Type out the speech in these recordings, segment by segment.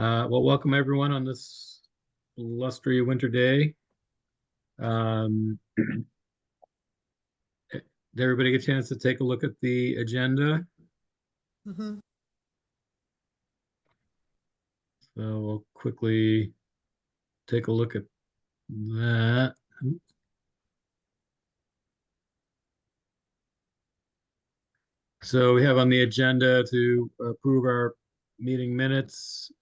Well, welcome everyone on this blustery winter day. Um, did everybody get a chance to take a look at the agenda? Mhm. So we'll quickly take a look at that. So we have on the agenda to approve our meeting minutes.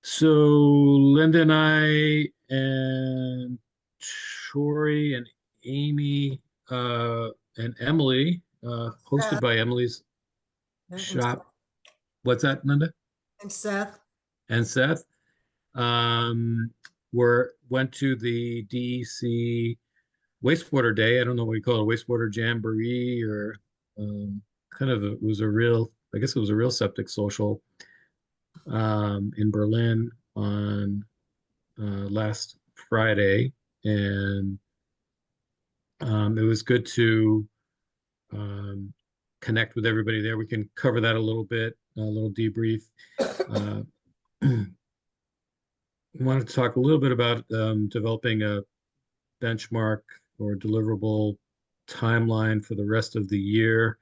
So Linda and I and Tori and Amy and Emily, hosted Seth by Emily's and shop. What's that, Linda? Seth. And Seth, um, went to the DEC Wastewater Day. I don't know what you call it, a wastewater jamboree or it was a real, I guess it was a real septic social in Berlin on last Friday, and it was good to um, connect with everybody there. We can cover that a little bit, a little debrief. Uh, I wanted to talk a little bit about developing a benchmark or deliverable timeline for the rest of the year,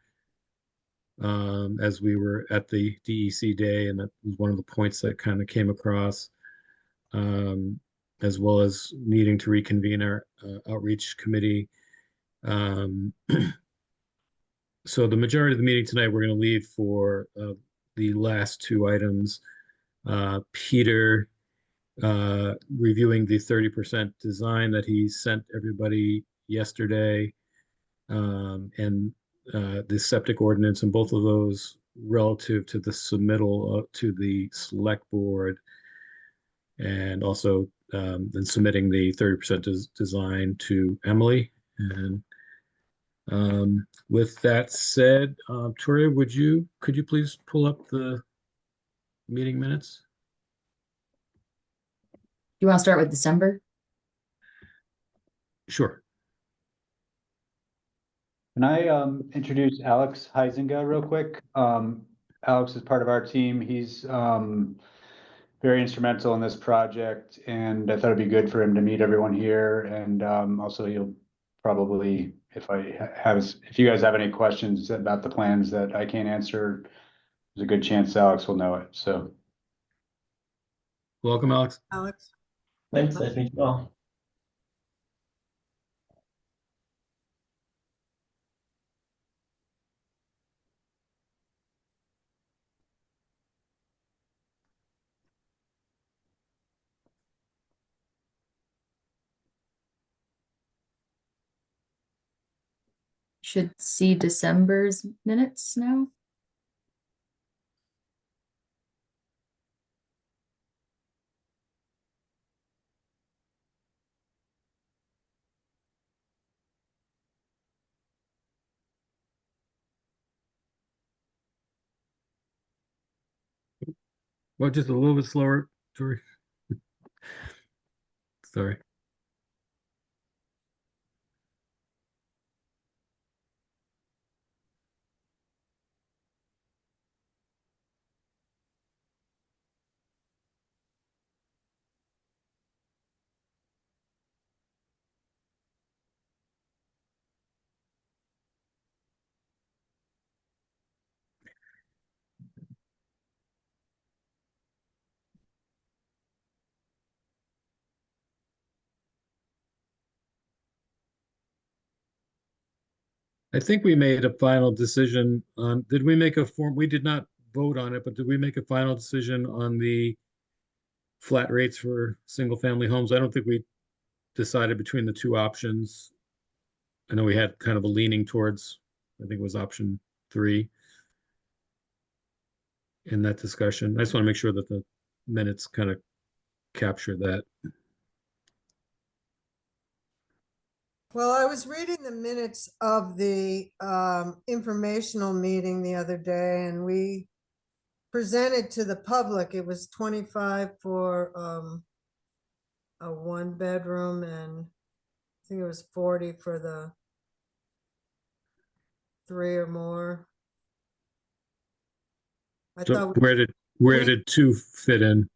as we were at the DEC day, and that was one of the points that kind of came across, um, as well as needing to reconvene our outreach committee. Um, so the majority of the meeting tonight, we're going to leave for the last two items. Peter reviewing the 30% design that he sent everybody yesterday, and the septic ordinance, and both of those relative to the submittal to the select board, and also then submitting the 30% design to Emily. And with that said, Tori, could you please pull up the meeting minutes? You want to start with December? Sure. Can I introduce Alex Heisinger real quick? Alex is part of our team. He's very instrumental in this project, and I thought it'd be good for him to meet everyone here. And also, he'll probably, if you guys have any questions about the plans that I can't answer, there's a good chance Alex will know it. So, Welcome, Alex. Alex. Thanks, nice to meet you all. Should see December's minutes now. Well, just a little bit slower, Tori. Sorry. I think we made a final decision on, did we make a form? We did not vote on it, but did we make a final decision on the flat rates for single family homes? I don't think we decided between the two options. I know we had kind of a leaning towards, I think it was option 3 in that discussion. I just want to make sure that the minutes kind of capture that. Well, I was reading the minutes of the informational meeting the other day, and we presented to the public. It was 25 for a 1-bedroom, and I think it was 40 for the 3 or more. I So thought we where did Where did two fit in?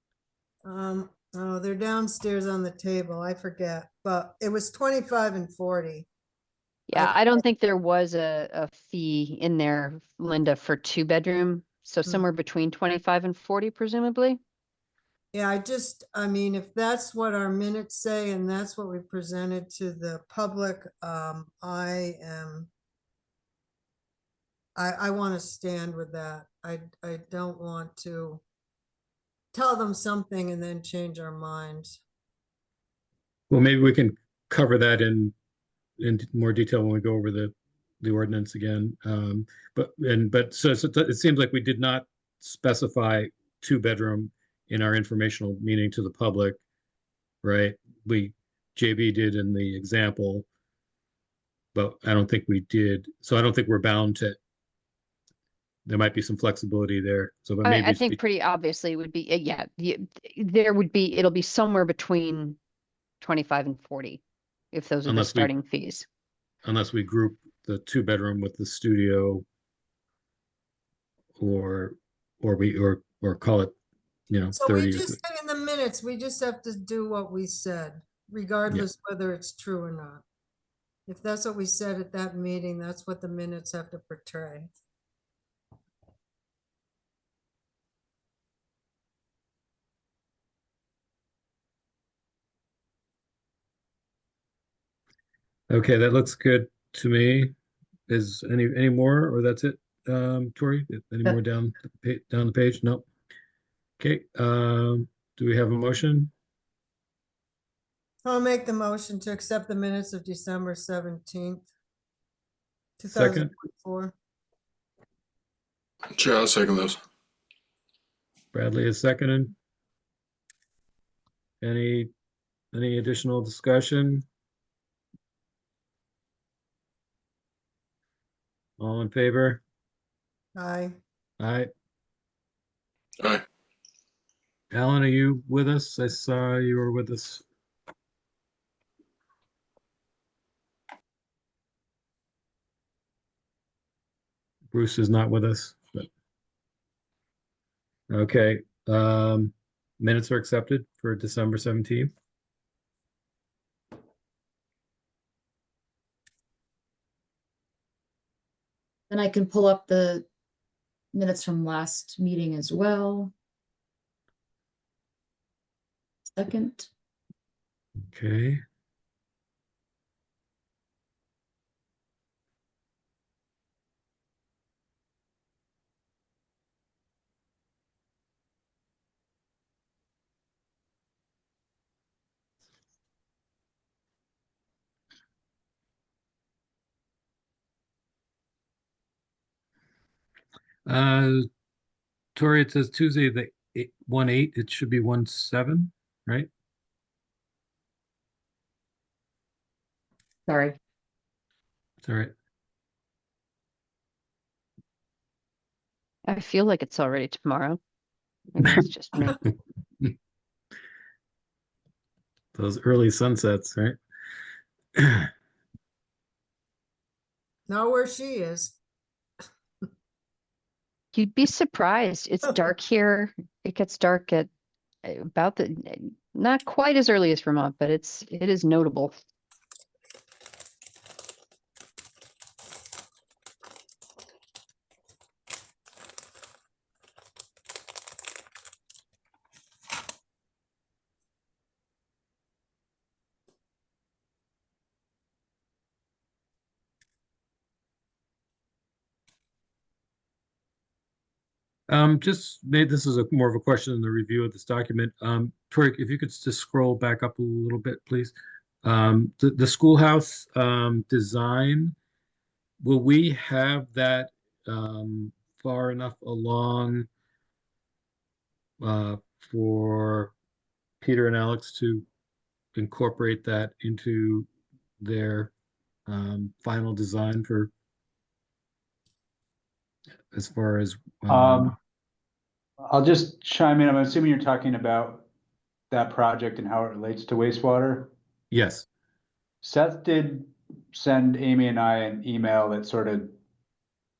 Oh, they're downstairs on the table. I forget, but it was 25 and 40. Yeah, I- I don't think there was a fee in there, Linda, for 2 bedroom. So Hmm. somewhere between 25 and 40 presumably. Yeah, I mean, if that's what our minutes say and that's what we presented to the public, I want to stand with that. I don't want to tell them something and then change our minds. Well, maybe we can cover that in more detail when we go over the ordinance again. But so it seems like we did not specify 2 bedroom in our informational meeting to the public, right? JB did in the example, but I don't think we did. So I don't think we're bound to. There might be some flexibility there. So, but maybe I think pretty obviously would be, yeah, there would be, it'll be somewhere between 25 and 40 if those are the unless we starting fees. unless we group the 2 bedroom with the studio, or or call it, So 30 we or just say in the minutes, we just have to do what we said, regardless whether it's true or not. If that's what we said at that meeting, that's what the minutes have to portray. Okay, that looks good to me. Is any more, or that's it, Tori? Any more down the page? No. Okay, do we have a motion? I'll make the motion to accept the minutes of December 17th, Second? 2024. Sure, I'll second those. Bradley is seconded. Any additional discussion? All in favor? Aye. Aye. Aye. Alan, are you with us? I saw you were with us. Bruce is not with us, but okay. Minutes are accepted for December 17th. Then I can pull up the minutes from last meeting as well. Second. Okay. Uh, Tori, it says Tuesday, the 1/8, it should be 1/7, right? Sorry. It's all right. I feel like it's already tomorrow. Maybe it's just me. Those early sunsets, right? Not where she is. You'd be surprised. It's dark here. It gets dark at about not quite as early as Vermont, but it is notable. Just made this is more of a question in the review of this document. Tori, if you could just scroll back up a little bit, please. The schoolhouse design, will we have that far enough along for Peter and Alex to incorporate that into their final design for, as far as I'll just chime in. I'm assuming you're talking about that project and how it relates to wastewater. yes. Seth did send Amy and I an email that sort of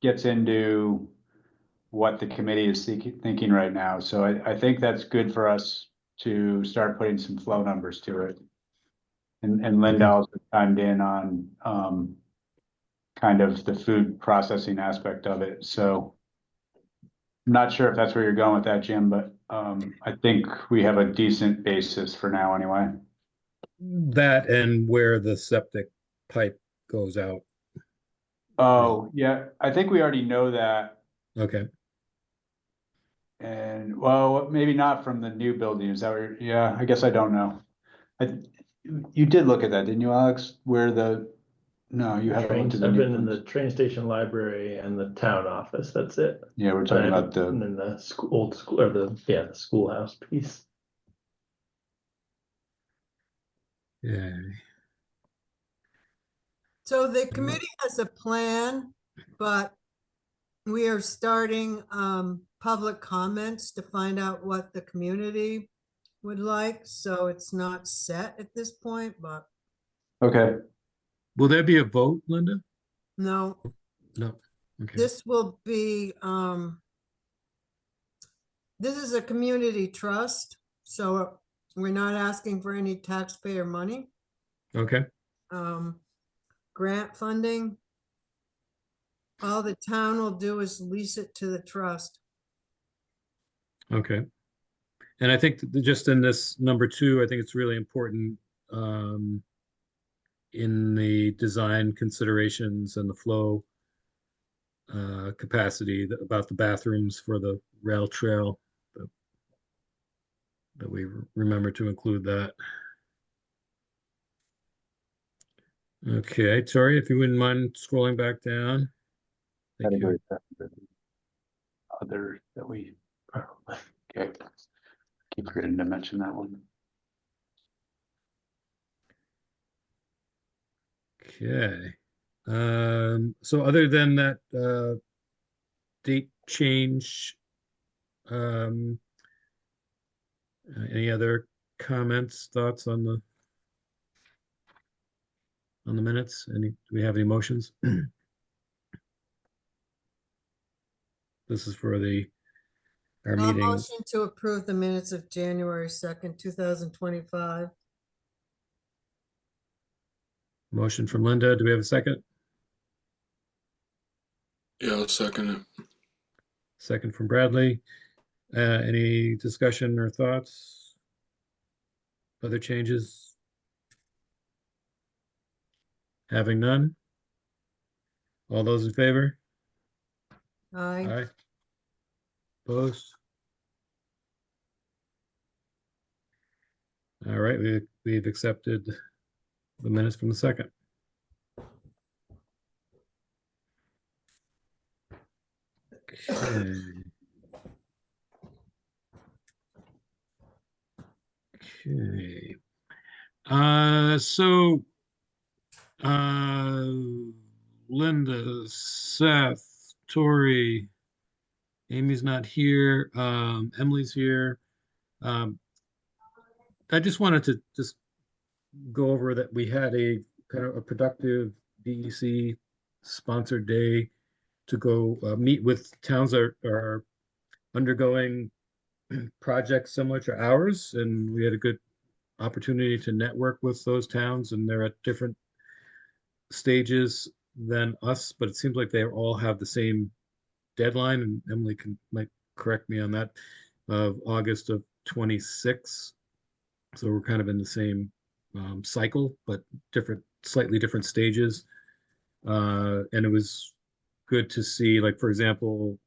gets into what the committee is thinking right now. So I think that's good for us to start putting some flow numbers to it. And Linda Okay. also chimed in on kind of the food processing aspect of it. So I'm not sure if that's where you're going with that, Jim, but I think we have a decent basis for now anyway. That and where the septic pipe goes out. Oh, yeah, I think we already know that. Okay. And well, maybe not from the new building. Is that where, yeah, I guess I don't know. You did look at that, didn't you, Alex? Where the, no, you haven't looked at the I've new been in ones. the train station library and the town office, that's it. Yeah, we're talking about And the, then the school, old school, or the schoolhouse piece. Yeah. So the committee has a plan, but we are starting public comments to find out what the community would like. So it's not set at this point, but okay, Will there be a vote, Linda? no, No. Okay. this will be, this is a community trust, so we're not asking for any taxpayer money. Okay. Grant funding. All the town will do is lease it to the trust. Okay. And I think that just in this number 2, I think it's really important in the design considerations and the flow capacity about the bathrooms for the rail trail that we remember to include that. Okay, Tori, if you wouldn't mind scrolling back down. Thank you. other that we, okay. Keep forgetting to mention that one. Okay. So other than that date change, any other comments, thoughts on the minutes? Do we have any motions? This is for our I'll meeting. motion to approve the minutes of January 2nd, 2025. Motion from Linda. Do we have a second? Yeah, I'll second it. Second from Bradley. Any discussion or thoughts? Other changes? Having none? All those in favor? Aye. Aye. Opposed? All right, we've accepted the minutes from the second. Okay. Okay. So Linda, Seth, Tori, Amy's not here. Emily's here. I just wanted to just go over that we had a kind of a productive DEC sponsored day to go meet with towns that are undergoing projects similar to ours, and we had a good opportunity to network with those towns, and they're at different stages than us, but it seems like they all have the same deadline, and Emily might correct me on that, of August of 26. So we're kind of in the same cycle, but slightly different stages. And it was good to see, like, for example,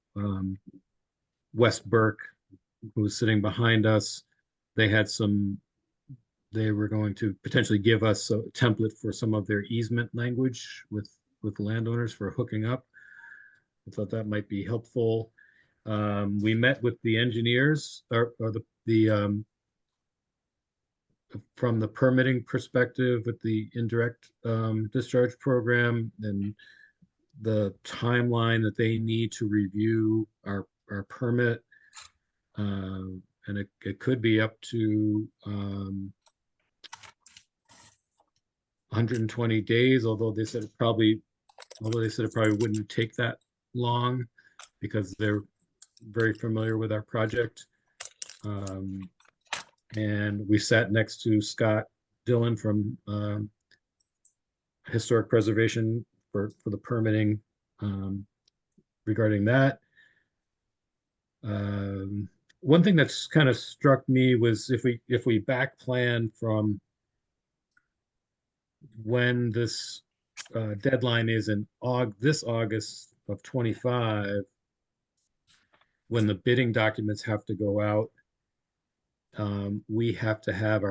West Burke, who was sitting behind us, they were going to potentially give us a template for some of their easement language with landowners for hooking up. I thought that might be helpful. We met with the engineers or the from the permitting perspective with the indirect discharge program and the timeline that they need to review our permit. And it could be up to 120 days, although they said it probably wouldn't take that long because they're very familiar with our project. And we sat next to Scott Dillon from Historic Preservation for the permitting regarding that. One thing that's kind of struck me was if we back plan from when this deadline is in this August of 25, when the bidding documents have to go out, we have to have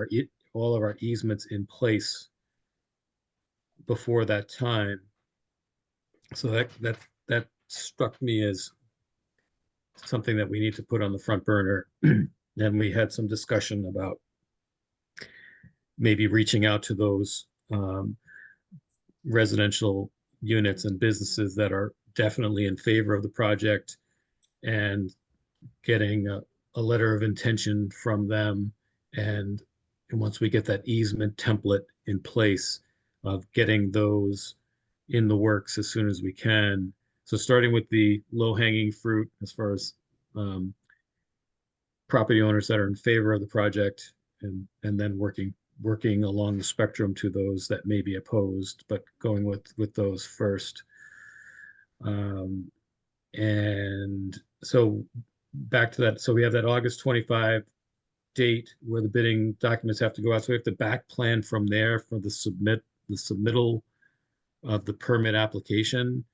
all of our easements in place before that time. So that struck me as something that we need to put on the front burner. And we had some discussion about maybe reaching out to those residential units and businesses that are definitely in favor of the project and getting a letter of intention from them. And once we get that easement template in place, of getting those in the works as soon as we can. So starting with the low hanging fruit as far as property owners that are in favor of the project, and then working along the spectrum to those that may be opposed, but going with those first. And so back to that. So we have that August 25 date where the bidding documents have to go out. So we have to back plan from there for the submittal of the permit application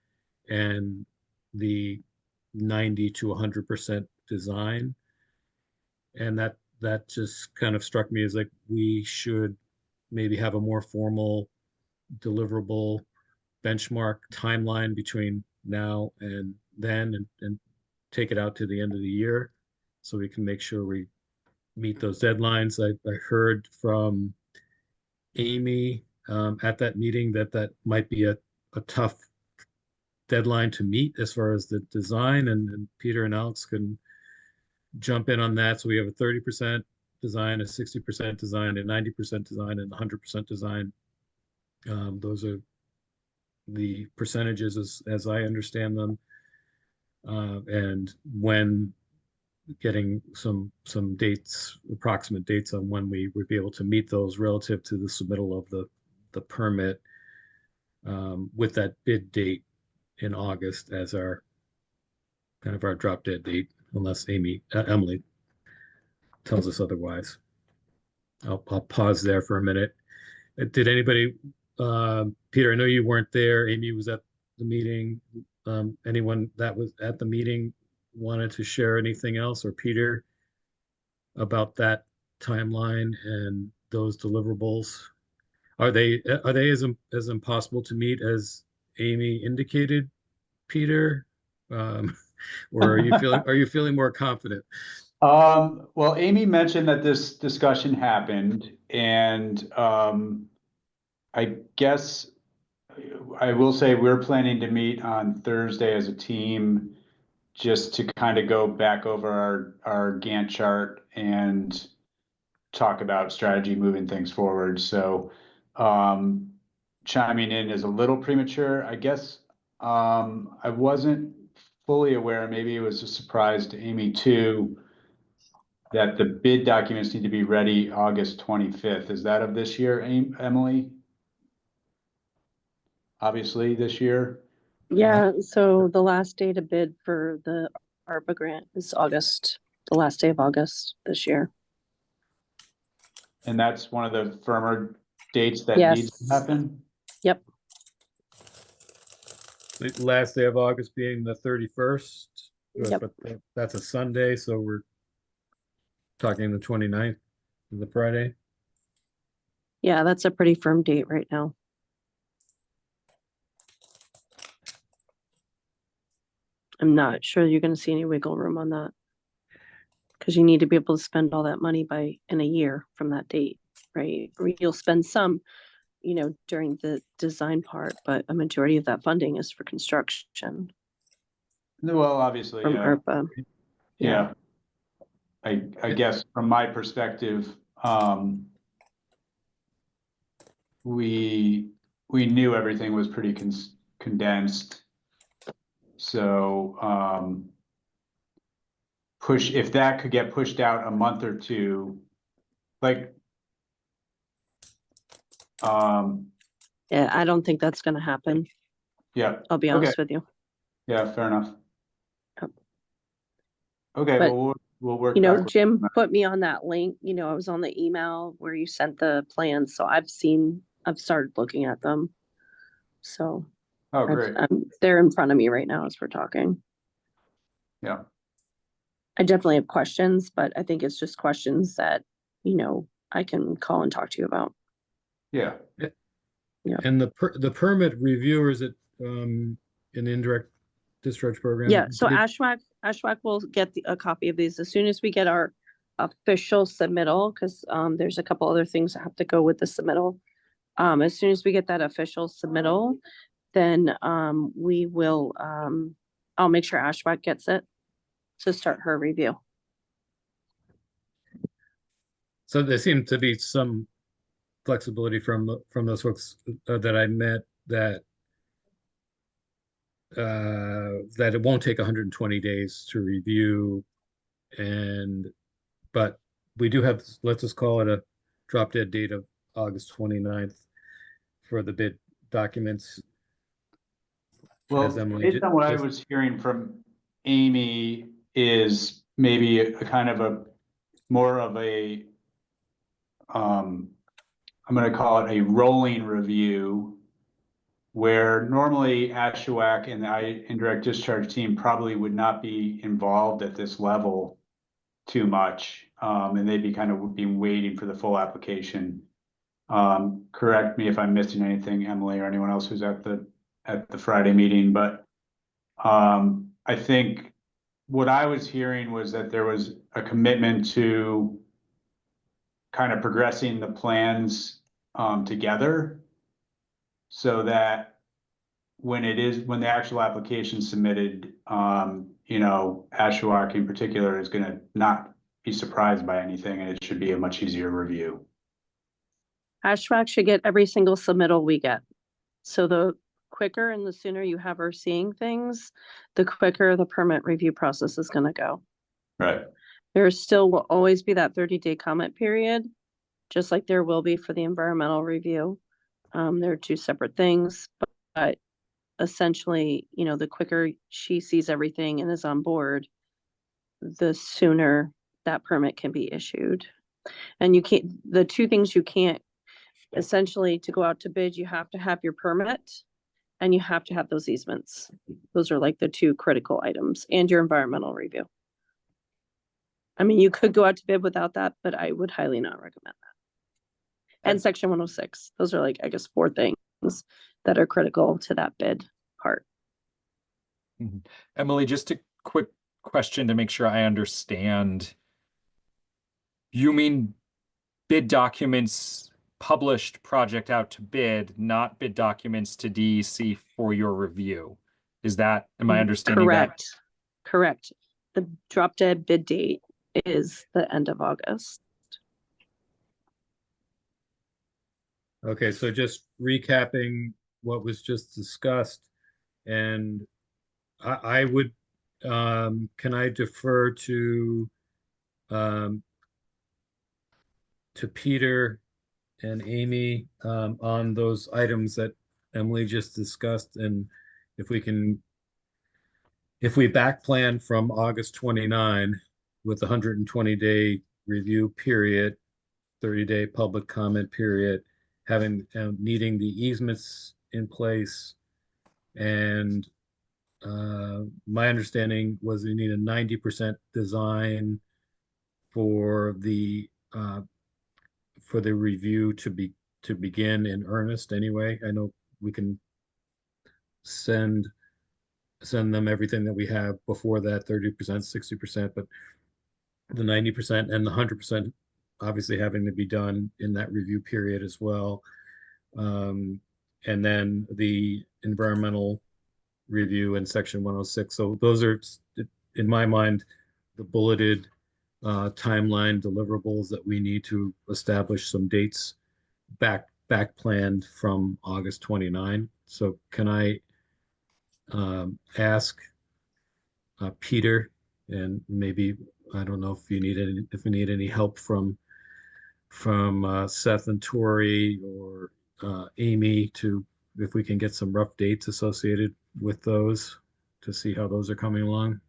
and the 90 to 100% design. And that just kind of struck me as like we should maybe have a more formal deliverable benchmark timeline between now and then, and take it out to the end of the year so we can make sure we meet those deadlines. I heard from Amy at that meeting that might be a tough deadline to meet as far as the design, and Peter and Alex can jump in on that. So we have a 30% design, a 60% design, a 90% design, and 100% design. Those are the percentages as I understand them. And when getting some dates, approximate dates on when we would be able to meet those relative to the submittal of the permit, with that bid date in August as our kind of our drop dead date, unless Emily tells us otherwise. I'll pause there for a minute. Did anybody, Peter, I know you weren't there. Amy was at the meeting. Anyone that was at the meeting wanted to share anything else, or Peter, about that timeline and those deliverables? Are they as impossible to meet as Amy indicated, Peter? Or are you feeling more confident? Well, Amy mentioned that this discussion happened, and I guess I will say we're planning to meet on Thursday as a team just to kind of go back over our Gantt chart and talk about strategy moving things forward. So chiming in is a little premature. I guess I wasn't fully aware, maybe it was a surprise to Amy too, that the bid documents need to be ready August 25th. Is that of this year, Emily? Obviously this year. Yeah, so the last day to bid for the ARPA grant is August, the last day of August this year. And that's one of the firmer dates that Yes. needs to happen? Yep. The last day of August being the 31st, Yep. but that's a Sunday, so we're talking the 29th, the Friday. Yeah, that's a pretty firm date right now. I'm not sure you're going to see any wiggle room on that, because you need to be able to spend all that money in a year from that date, right? Or you'll spend some, during the design part, but a majority of that funding is for construction Well, obviously, from yeah. ARPA. Yeah. I guess from my perspective, we knew everything was pretty condensed. So if that could get pushed out a month or two, like, Yeah, I don't think that's gonna happen. yeah, I'll be Okay. honest with you. yeah, fair enough. Yep. Okay, But, well, we'll work You know, backwards. Jim put me on that link, you know, I was on the email where you sent the plans, so I've started looking at them. So Oh, great, they're in front of me right now as we're talking. yeah, I definitely have questions, but I think it's just questions that, you know, I can call and talk to you about. yeah, And the permit reviewer, is it an indirect discharge program? Yeah, so Did- Ashwag will get a copy of these as soon as we get our official submittal, because there's a couple other things that have to go with the submittal. As soon as we get that official submittal, then we will I'll make sure Ashwag gets it to start her review. So there seemed to be some flexibility from those folks that I met that it won't take 120 days to review, but we do have, let's just call it a drop dead date of August 29th for the bid documents. well, As Emily based on what I just- was hearing from Amy is maybe a kind of a, more of a, I'm gonna call it a rolling review, where normally Ashwag and the indirect discharge team probably would not be involved at this level too much, and they'd be kind of be waiting for the full application. Correct me if I'm missing anything, Emily, or anyone else who's at the Friday meeting, but I think what I was hearing was that there was a commitment to kind of progressing the plans together, so that when the actual application is submitted, you know, Ashwag in particular is gonna not be surprised by anything, and it should be a much easier review. Ashwag should get every single submittal we get. So the quicker and the sooner you have her seeing things, the quicker the permit review process is gonna go. Right. There still will always be that 30-day comment period, just like there will be for the environmental review. They're two separate things, but essentially, you know, the quicker she sees everything and is on board, the sooner that permit can be issued. And the two things you can't, essentially, to go out to bid, you have to have your permit and you have to have those easements. Those are like the two critical items, and your environmental review. I mean, you could go out to bid without that, but I would highly not recommend that. And section 106, those are like, I guess, 4 things that are critical to that bid part. Emily, just a quick question to make sure I understand. You mean bid documents published project out to bid, not bid documents to DEC for your review? Am I understanding that? Correct. The drop dead bid date is the end of August. Okay, so just recapping what was just discussed, and I would, can I defer to Peter and Amy on those items that Emily just discussed, and if we back plan from August 29 with a 120-day review period, 30-day public comment period, having needing the easements in place, and my understanding was we need a 90% design for the review to begin in earnest anyway. I know we can send them everything that we have before that, 30%, 60%, but the 90% and the 100% obviously having to be done in that review period as well. And then the environmental review in section 106. So those are, in my mind, the bulleted timeline deliverables that we need to establish some dates back planned from August 29. So can I ask Peter and maybe, I don't know if you need any help from Seth and Tori or Amy if we can get some rough dates associated with those to see how those are coming along.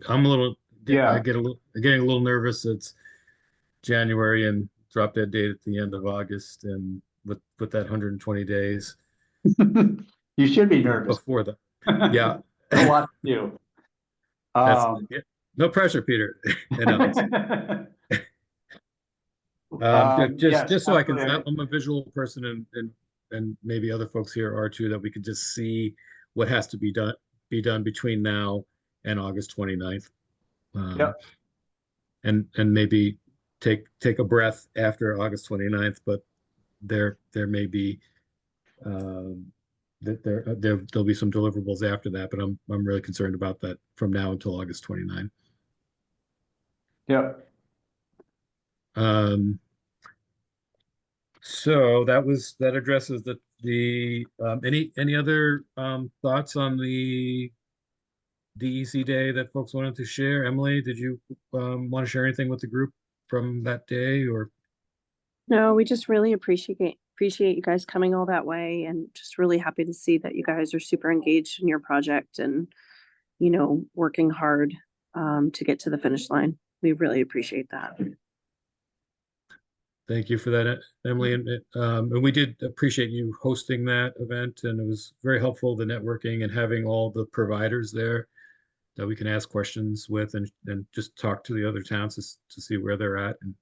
I'm a little, Yeah. getting a little nervous. It's January and drop dead date at the end of August, and with that 120 days You should be nervous. before that. Yeah. A lot to do. Yeah, no pressure, Peter and Alex. Yes, Just so I can, absolutely. I'm a visual person, and maybe other folks here are too, that we could just see what has to be done between now and August 29th. Yep. And maybe take a breath after August 29th, but there may be that there'll be some deliverables after that, but I'm really concerned about that from now until August 29th. Yep. So that addresses any other thoughts on the DEC day that folks wanted to share? Emily, did you want to share anything with the group from that day, or? No, we just really appreciate you guys coming all that way, and just really happy to see that you guys are super engaged in your project and, you know, working hard to get to the finish line. We really appreciate that. Thank you for that, Emily. And we did appreciate you hosting that event, and it was very helpful, the networking and having all the providers there that we can ask questions with, and just talk to the other towns to see where they're at and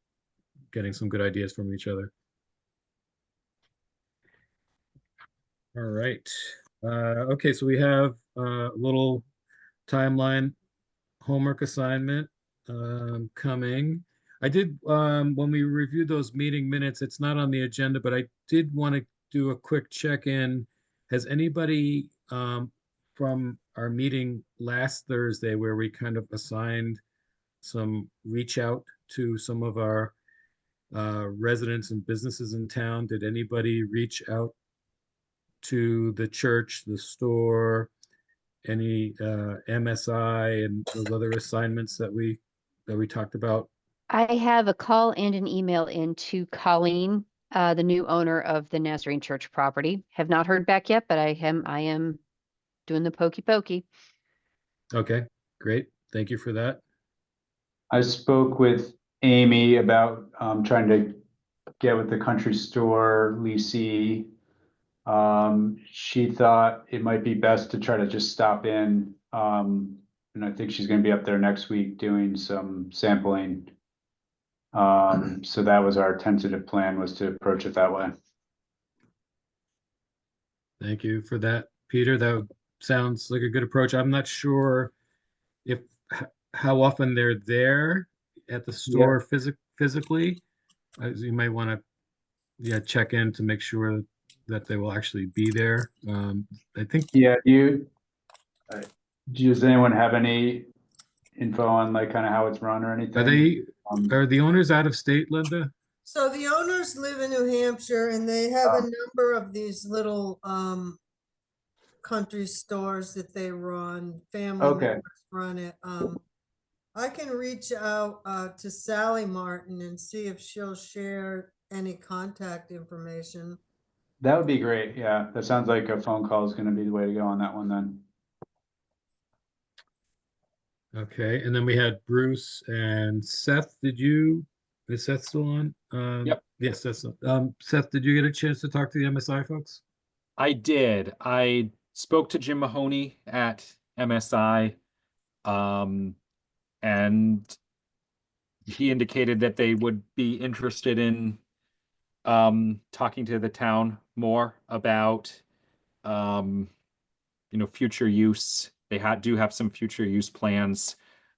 getting some good ideas from each other. All right. Okay, so we have a little timeline homework assignment coming. I did, when we reviewed those meeting minutes, it's not on the agenda, but I did want to do a quick check-in. Has anybody from our meeting last Thursday, where we kind of assigned some reach out to some of our residents and businesses in town, did anybody reach out to the church, the store, any MSI and those other assignments that we talked about? I have a call and an email into Colleen, the new owner of the Nazarene Church property. Have not heard back yet, but I am doing the pokey pokey. Okay, great. Thank you for that. I spoke with Amy about trying to get with the country store leasee. She thought it might be best to try to just stop in. And I think she's gonna be up there next week doing some sampling. So that was our tentative plan, was to approach it that way. Thank you for that, Peter. That sounds like a good approach. I'm not sure if how often they're there at the store physically. You might want to check in to make sure that they will actually be there. I think. Yeah, does anyone have any info on like kind of how it's run or anything? Are the owners out of state, Linda? So the owners live in New Hampshire and they have a number of these little country stores that they run, family members run it. I can reach out to Sally Martin and see if she'll share any contact information. That would be great. Yeah, that sounds like a phone call is going to be the way to go on that one then. Okay, and then we had Bruce and Seth. Is Seth still on? Yep. Yes, that's Seth, did you get a chance to talk to the MSI folks? I did. I spoke to Jim Mahoney at MSI, and he indicated that they would be interested in talking to the town more about future use. They do have some future use plans.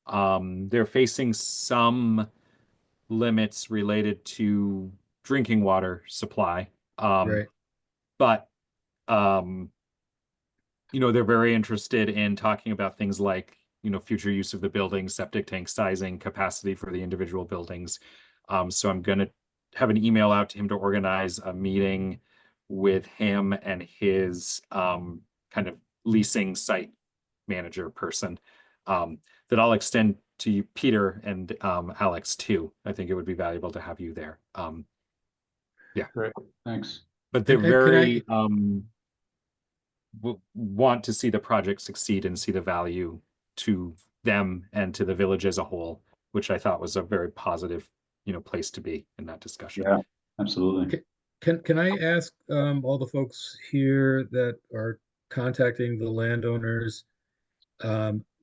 They're facing some limits related to drinking water supply. Right. But they're very interested in talking about things like, future use of the building, septic tank sizing, capacity for the individual buildings. So I'm going to have an email out to him to organize a meeting with him and his kind of leasing site manager person that I'll extend to you, Peter and Alex too. I think it would be valuable to have you there. Great, thanks. But they're And can very want to see the project succeed and see the value to them and to the village as a whole, which I thought was a very positive, place to be in that discussion. Yeah, absolutely. Can I ask all the folks here that are contacting the landowners?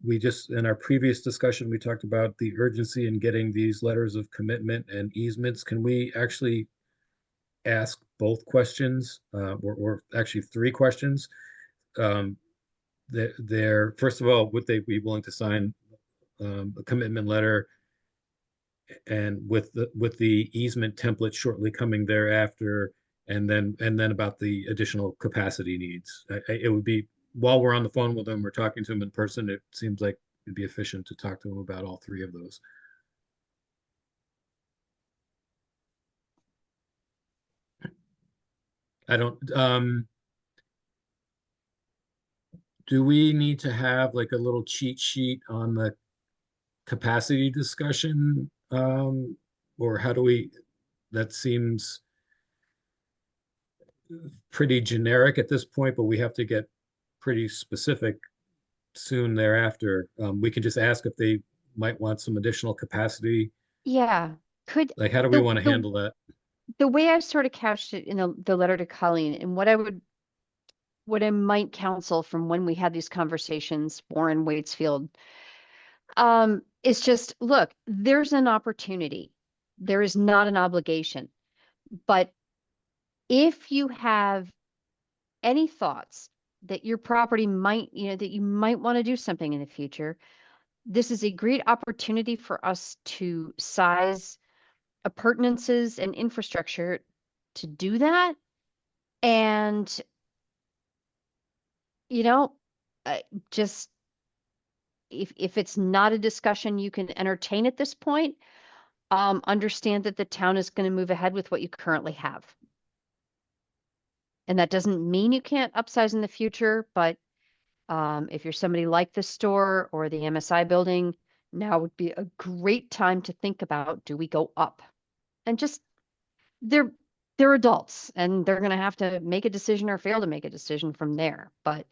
We just, in our previous discussion, we talked about the urgency in getting these letters of commitment and easements. Can we actually ask both questions, or actually three questions? They're, first of all, would they be willing to sign a commitment letter, and with the easement template shortly coming thereafter, and then about the additional capacity needs. It would be, while we're on the phone with them, we're talking to them in person. It seems like it'd be efficient to talk to them about all three of those. I don't. Do we need to have like a little cheat sheet on the capacity discussion, or how do we? That seems pretty generic at this point, but we have to get pretty specific soon thereafter. We can just ask if they might want some additional capacity. Yeah, could, Like, how do we the, want to the, handle that? the way I sort of couched it in the letter to Colleen, and what I might counsel from when we had these conversations, Warren, Waitsfield, is just, look, there's an opportunity. There is not an obligation. But if you have any thoughts that your property might, that you might want to do something in the future, this is a great opportunity for us to size appurtenances and infrastructure to do that. And, just if it's not a discussion you can entertain at this point, understand that the town is going to move ahead with what you currently have. And that doesn't mean you can't upsize in the future, but if you're somebody like the store or the MSI building, now would be a great time to think about, do we go up? And just, they're adults and they're going to have to make a decision or fail to make a decision from there. But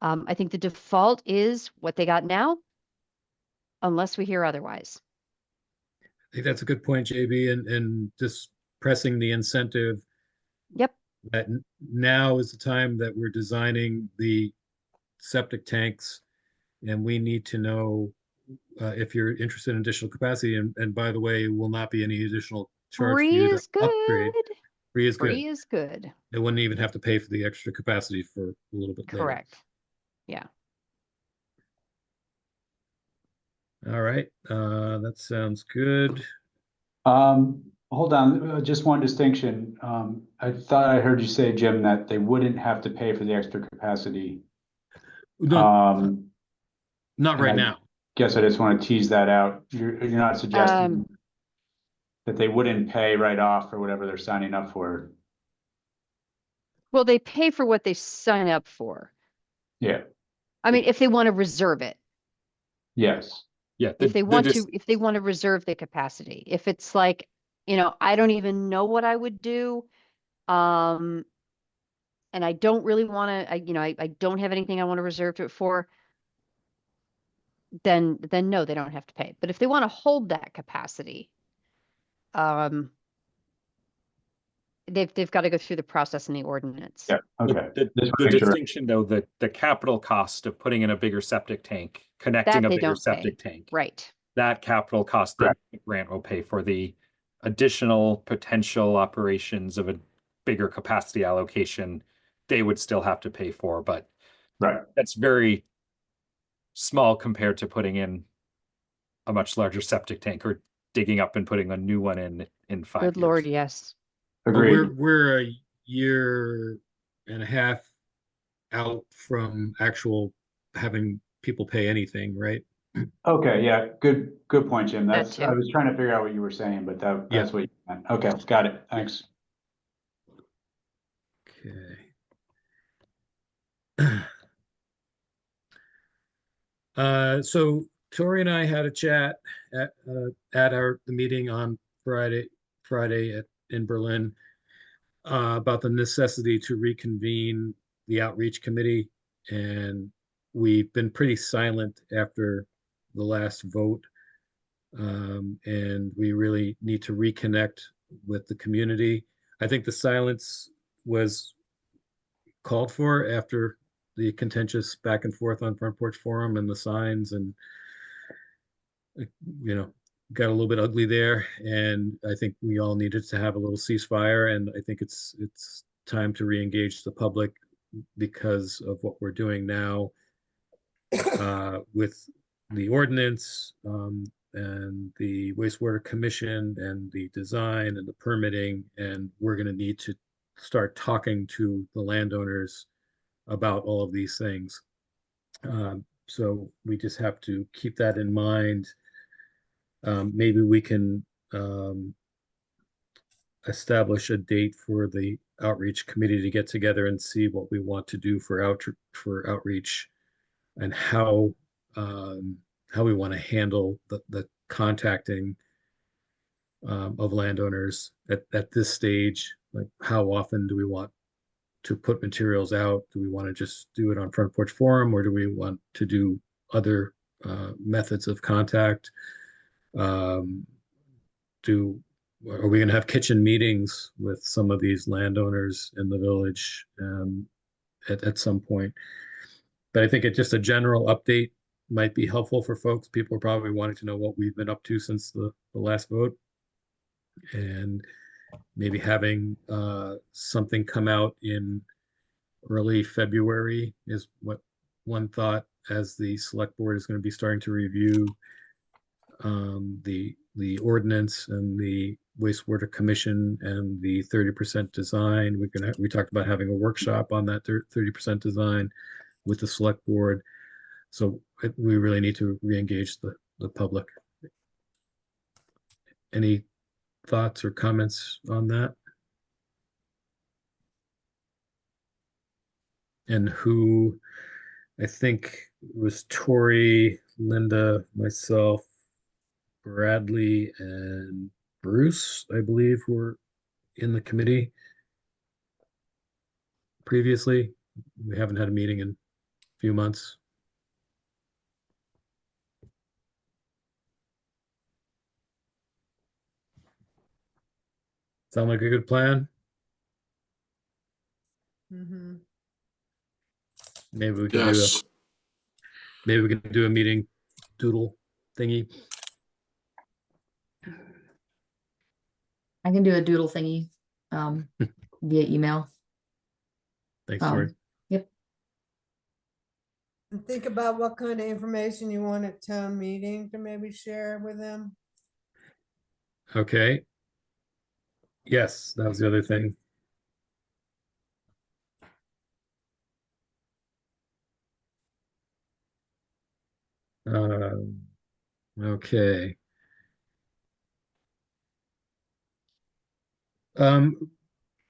I think the default is what they got now, unless we hear otherwise. I think that's a good point, JB, and just pressing the incentive. Yep. That now is the time that we're designing the septic tanks, and we need to know if you're interested in additional capacity. And by the way, will not be any additional charge for Free you to is good. upgrade. Free is good. Free is good. They wouldn't even have to pay for the extra capacity for a little bit later. Correct. Yeah. All right, that sounds good. Hold on, just one distinction. I thought I heard you say, Jim, that they wouldn't have to pay for the extra capacity. No, not right I now. Guess I just want to tease that out. You're not suggesting that they wouldn't pay right off for whatever they're signing up for. Well, they pay for what they sign up for. Yeah. I mean, if they want to reserve it. Yes. Yeah. If they want to reserve the capacity. If it's like, I don't even know what I would do. And I don't really want to, I don't have anything I want to reserve it for. Then no, they don't have to pay. But if they want to hold that capacity, they've got to go through the process in the ordinance. Yeah. Okay. The distinction, though, the capital cost of putting in a bigger septic tank, connecting a bigger septic tank, right? That capital cost that the grant will pay for. The additional potential operations of a bigger capacity allocation, they would still have to pay for, but that's very small compared to putting in a much larger septic tank or digging up and putting a new one in 5 years. Good Lord, yes. Agreed. We're a year and a half out from actual having people pay anything, right? Okay, yeah, good point, Jim. That That's, too. I was trying to figure out what you were saying, but that's what you meant. Okay, got it. Thanks. Okay. So Tori and I had a chat at the meeting on Friday in Berlin about the necessity to reconvene the outreach committee, and we've been pretty silent after the last vote, and we really need to reconnect with the community. I think the silence was called for after the contentious back and forth on Front Porch Forum and the signs, and you know, got a little bit ugly there. And I think we all needed to have a little ceasefire. And I think it's time to re-engage the public because of what we're doing now with the ordinance and the wastewater commission and the design and the permitting. And we're going to need to start talking to the landowners about all of these things. So we just have to keep that in mind. Maybe we can establish a date for the outreach committee to get together and see what we want to do for outreach and how we want to handle the contacting of landowners at this stage. Like, how often do we want to put materials out? Do we want to just do it on Front Porch Forum, or do we want to do other methods of contact? Um, are we going to have kitchen meetings with some of these landowners in the village at some point? But I think just a general update might be helpful for folks. People are probably wanting to know what we've been up to since the last vote, and maybe having something come out in early February is what one thought, as the select board is going to be starting to review the ordinance and the wastewater commission and the 30% design. We talked about having a workshop on that 30% design with the select board. So we really need to re-engage the public. Any thoughts or comments on that? And who, I think it was Tori, Linda, myself, Bradley, and Bruce, I believe, were in the committee previously. We haven't had a meeting in a few months. Sound like a good plan? Mhm. Maybe we can Yes. do a meeting doodle thingy. I can do a doodle thingy via email. Thanks, Tori. Yep. And think about what kind of information you want at town meeting to maybe share with them. Okay. Yes, that was the other thing. Okay.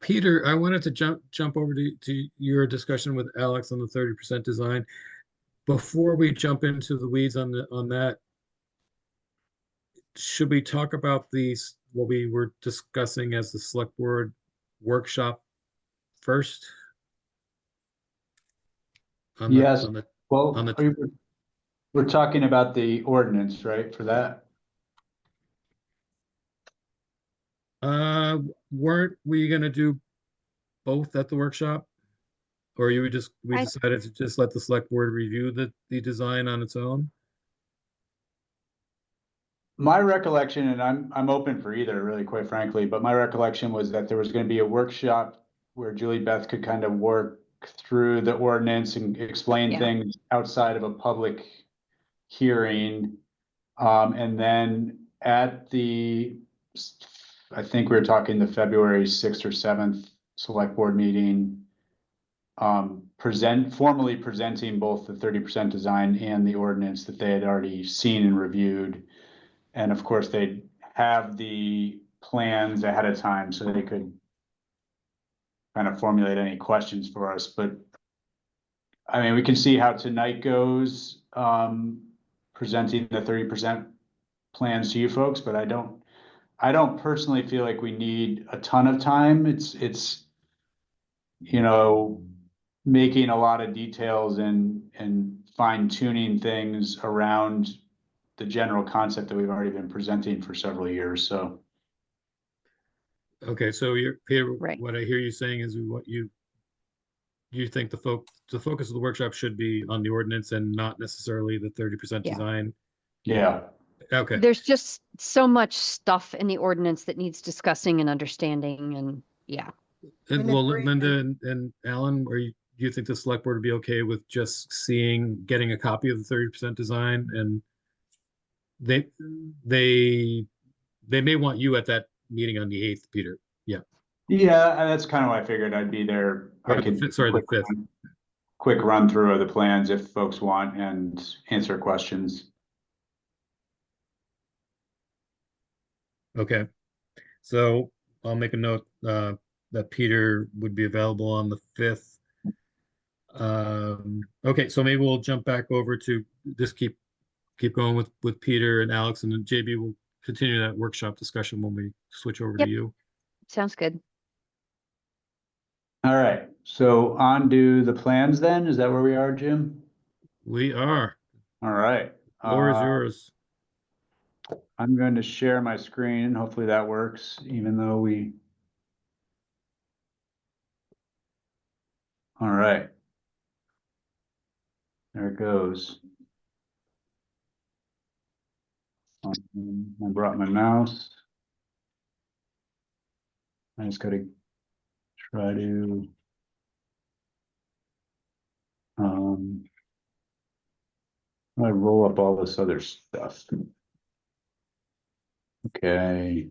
Peter, I wanted to jump over to your discussion with Alex on the 30% design. Before we jump into the weeds on that, should we talk about what we were discussing as the select board workshop first? Yes, On the well, on the we're talking about the ordinance, right, for that? weren't we gonna do both at the workshop? Or we I- decided to just let the select board review the design on its own? My recollection, and I'm open for either, really, quite frankly, but my recollection was that there was gonna be a workshop where Julie Beth could kind of work through the ordinance and explain Yeah. things outside of a public hearing. And then at I think we were talking the February 6th or 7th select board meeting, formally presenting both the 30% design and the ordinance that they had already seen and reviewed. And of course, they'd have the plans ahead of time so they could kind of formulate any questions for us. But I mean, we can see how tonight goes. presenting the 30% plans to you folks, but I don't personally feel like we need a ton of time. It's, making a lot of details and fine tuning things around the general concept that we've already been presenting for several years, so. Okay, so Peter, Right. what I hear you saying is what you think the focus of the workshop should be on the ordinance and not necessarily the 30% Yeah. design. Yeah, Okay. There's just so much stuff in the ordinance that needs discussing and understanding, and yeah. And An well, agreement. Linda and Alan, do you think the select board would be okay with just getting a copy of the 30% design? And they they they may want you at that meeting on the 8th, Peter. Yeah. yeah, that's kind of why I figured I'd be there. Or I the could fifth, sorry, the 5th. quick run through of the plans if folks want and answer questions. Okay. So I'll make a note that Peter would be available on the 5th. Okay, so maybe we'll jump back over to just keep going with Peter and Alex, and then JB will continue that workshop discussion when we switch over to Yep. you. Sounds good. All right, so on to the plans then. Is that where we are, Jim? We are. All right. Floor is yours. I'm going to share my screen. Hopefully that works, even though we. All right. There it goes. I brought my mouse. I just gotta try to. I roll up all this other stuff. Okay.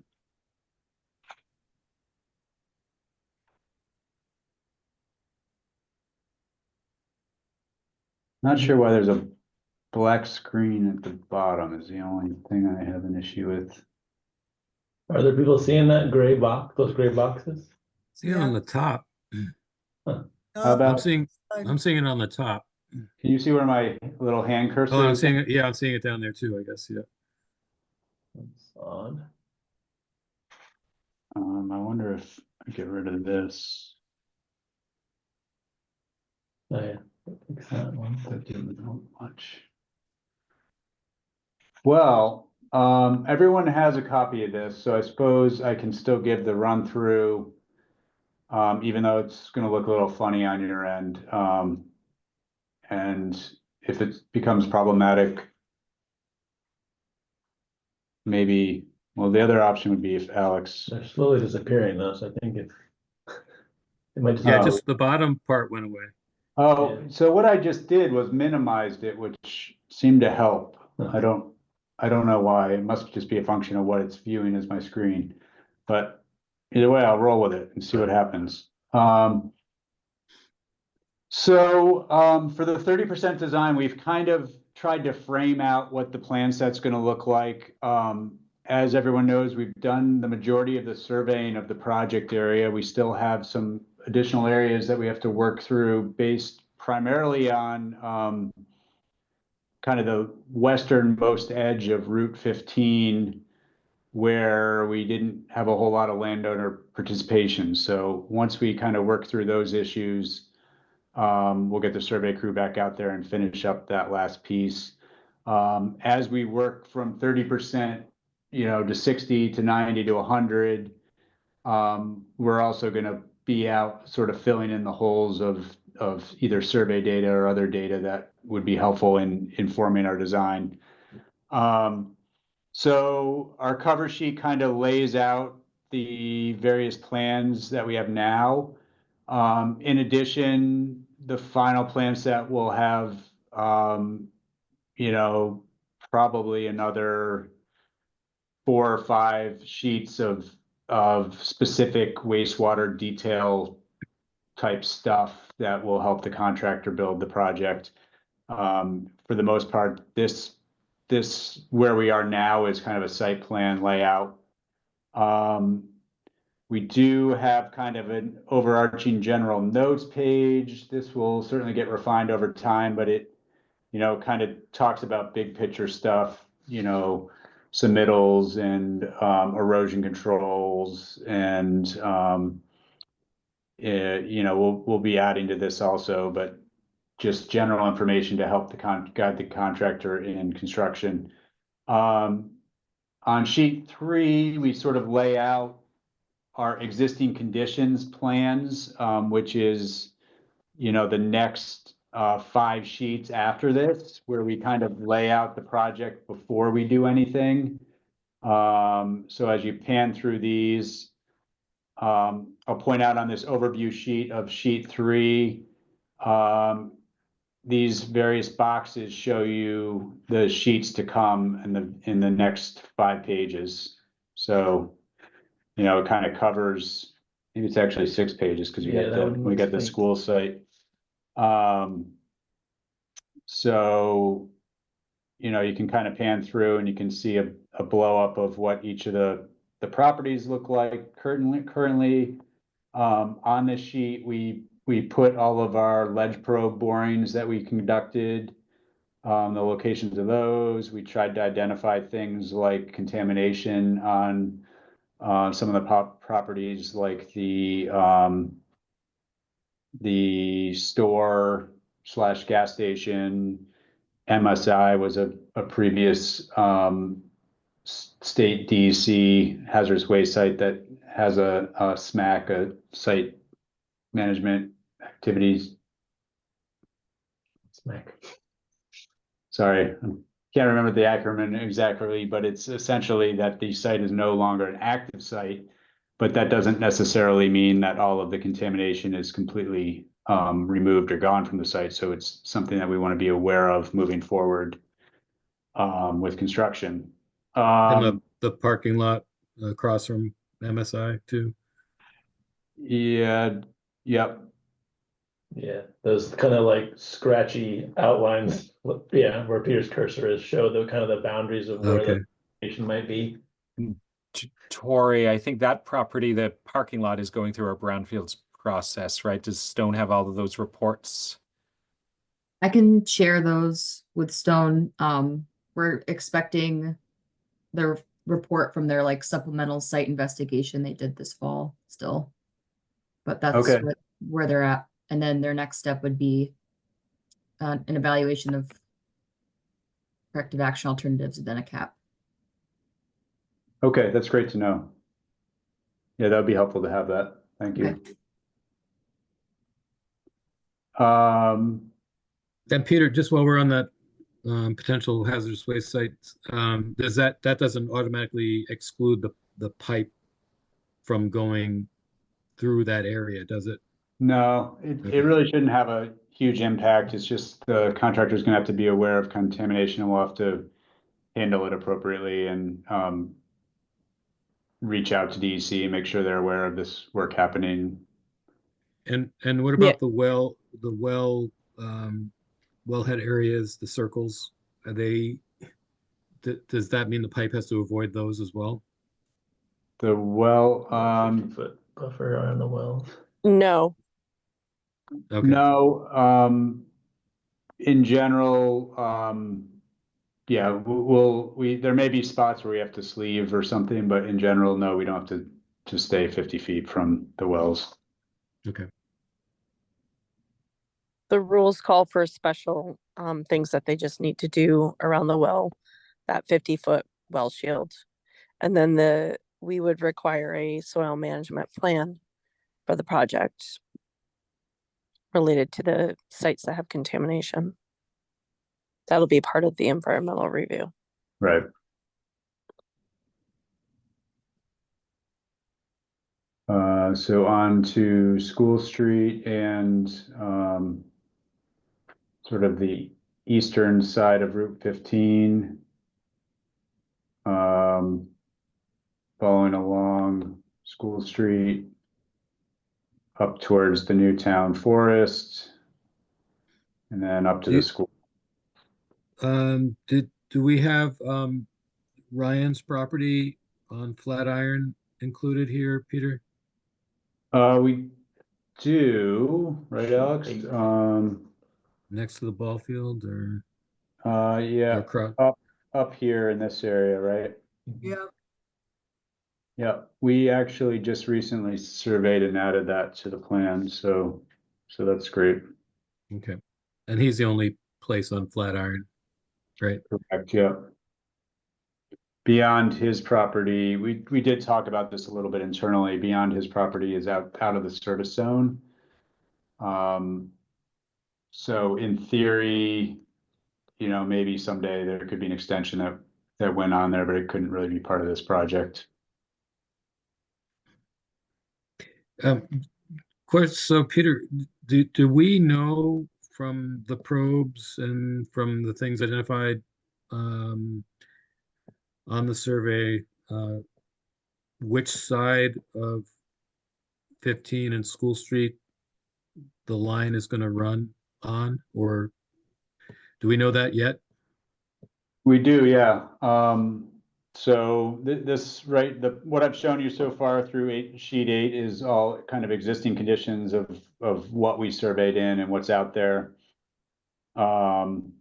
Not sure why there's a black screen at the bottom is the only thing I have an issue with. Are there people seeing that gray box, those gray boxes? See it on the top. How No, about, I'm seeing it on the top. can you see where my little hand cursor Oh, I'm is? seeing it. Yeah, I'm seeing it down there too, I guess. Yeah. That's odd. I wonder if I get rid of this. Oh, yeah. Fix that one. That didn't help much. Well, everyone has a copy of this, so I suppose I can still give the run through, even though it's going to look a little funny on your end. And if it becomes problematic, maybe, well, the other option would be if Alex. They're slowly disappearing though, so I think it might just. Yeah, Oh. just the bottom part went away. Oh, Yeah. so what I just did was minimized it, which seemed to help. Huh. I don't know why. It must just be a function of what it's viewing as my screen. But either way, I'll roll with it and see what happens. For the 30% design, we've kind of tried to frame out what the plan set's going to look like. As everyone knows, we've done the majority of the surveying of the project area. We still have some additional areas that we have to work through based primarily on kind of the westernmost edge of Route 15, where we didn't have a whole lot of landowner participation. So once we kind of work through those issues, we'll get the survey crew back out there and finish up that last piece. As we work from 30%, to 60 to 90 to 100, we're also going to be out sort of filling in the holes of either survey data or other data that would be helpful in informing our design. So our cover sheet kind of lays out the various plans that we have now. In addition, the final plan set will have, probably another 4 or 5 sheets of specific wastewater detail type stuff that will help the contractor build the project. For the most part, this where we are now is kind of a site plan layout. We do have kind of an overarching general notes page. This will certainly get refined over time, but kind of talks about big picture stuff, submittals and erosion controls, and we'll be adding to this also, but just general information to help guide the contractor in construction. On sheet 3, we sort of lay out our existing conditions plans, which is, the next 5 sheets after this, where we kind of lay out the project before we do anything. So as you pan through these, I'll point out on this overview sheet of sheet 3, these various boxes show you the sheets to come in the next 5 pages. So, it kind of covers, maybe it's actually 6 pages because we got the school site. So, you can kind of pan through and you can see a blow up of what each of the properties look like currently. On this sheet, we put all of our ledge probe borings that we conducted, the locations of those. We tried to identify things like contamination on some of the properties, like the store/gas station. MSI was a previous state DEC hazardous waste site that has a SMAC, a site management activities. SMAC. Sorry, I can't remember the acronym exactly, but it's essentially that the site is no longer an active site, but that doesn't necessarily mean that all of the contamination is completely removed or gone from the site. So it's something that we want to be aware of moving forward with construction. And the parking lot across from MSI too. Yeah, yep. Yeah, those kind of like scratchy outlines, yeah, where Peter's cursor is, show the kind of the boundaries of where Okay. the station might be. Tori, I think that property, the parking lot is going through our brownfields process, right? Does Stone have all of those reports? I can share those with Stone. We're expecting their report from their like supplemental site investigation they did this fall still. But that's Okay. where they're at. And then their next step would be an evaluation of corrective action alternatives and then a cap. Okay, that's great to know. Yeah, that would be helpful to have that. Thank you. And Peter, just while we're on that potential hazardous waste sites, does that doesn't automatically exclude the pipe from going through that area, does it? No, Okay. it really shouldn't have a huge impact. It's just the contractor's gonna have to be aware of contamination, and we'll have to handle it appropriately and reach out to DEC and make sure they're aware of this work happening. And what about the wellhead areas, the circles? Are they, does that mean the pipe has to avoid those as well? The well, 50-foot buffer around the well. No, Okay. no, in general, yeah, there may be spots where we have to sleeve or something, but in general, no, we don't have to stay 50 feet from the wells. Okay. the rules call for special things that they just need to do around the well, that 50-foot well shield. And then we would require a soil management plan for the project related to the sites that have contamination. That'll be part of the environmental review. Right. So on to School Street and sort of the eastern side of Route 15. Following along School Street up towards the Newtown Forest and then up to the school. Do we have Ryan's property on Flatiron included here, Peter? We do, right, Alex? Next to the ball field, or Yeah, across? up here in this area, right? Yeah, Yeah, we actually just recently surveyed and added that to the plan, so that's great. Okay. And he's the only place on Flatiron, right? Correct, yeah. Beyond his property, we did talk about this a little bit internally. Beyond his property is out of the service zone. So in theory, maybe someday there could be an extension that went on there, but it couldn't really be part of this project. So Peter, do we know from the probes and from the things identified um, on the survey which side of 15 and School Street the line is going to run on, or do we know that yet? We do, yeah. So this, right, what I've shown you so far through sheet 8 is all kind of existing conditions of what we surveyed in and what's out there. And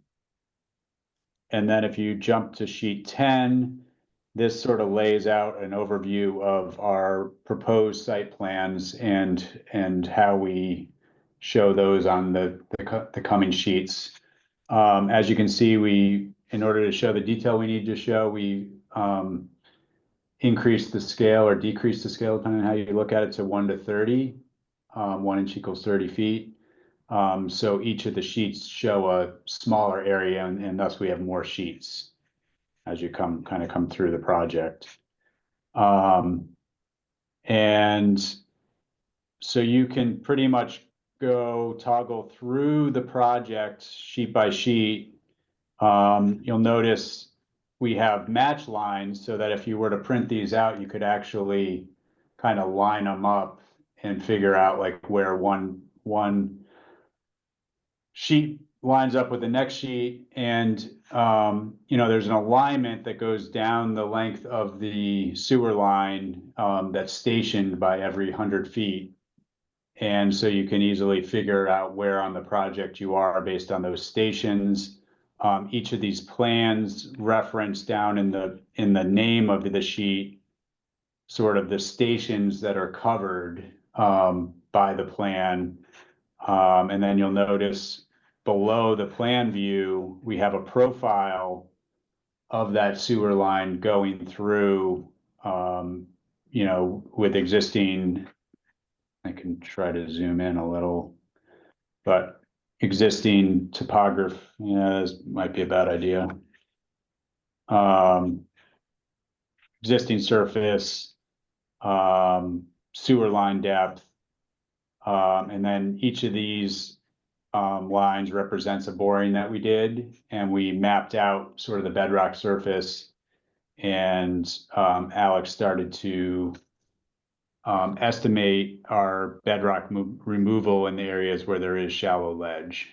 then if you jump to sheet 10, this sort of lays out an overview of our proposed site plans and how we show those on the coming sheets. As you can see, in order to show the detail we need to show, we increase the scale or decrease the scale, depending on how you look at it, to 1 to 30. 1 inch equals 30 feet. So each of the sheets show a smaller area, and thus we have more sheets as you come through the project. And so you can pretty much go toggle through the project sheet by sheet. You'll notice we have match lines so that if you were to print these out, you could actually kind of line them up and figure out like where one sheet lines up with the next sheet. And there's an alignment that goes down the length of the sewer line that's stationed by every 100 feet. And so you can easily figure out where on the project you are based on those stations. Each of these plans reference down in the name of the sheet sort of the stations that are covered by the plan. And then you'll notice below the plan view, we have a profile of that sewer line going through, with existing, I can try to zoom in a little, but existing topography, this might be a bad idea. Existing surface, sewer line depth, and then each of these lines represents a boring that we did, and we mapped out sort of the bedrock surface, and Alex started to estimate our bedrock removal in the areas where there is shallow ledge.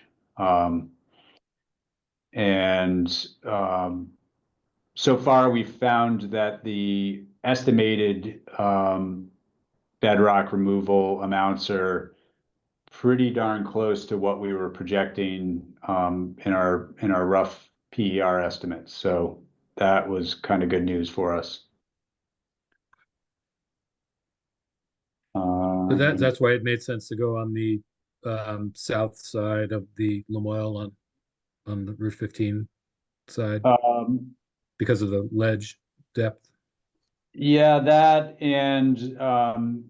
So far we've found that the estimated bedrock removal amounts are pretty darn close to what we were projecting in our rough PER estimates. So that was kind of good news for us. So that's why it made sense to go on the south side of the Lamoille on the Route 15 side because of the ledge depth. Yeah, that and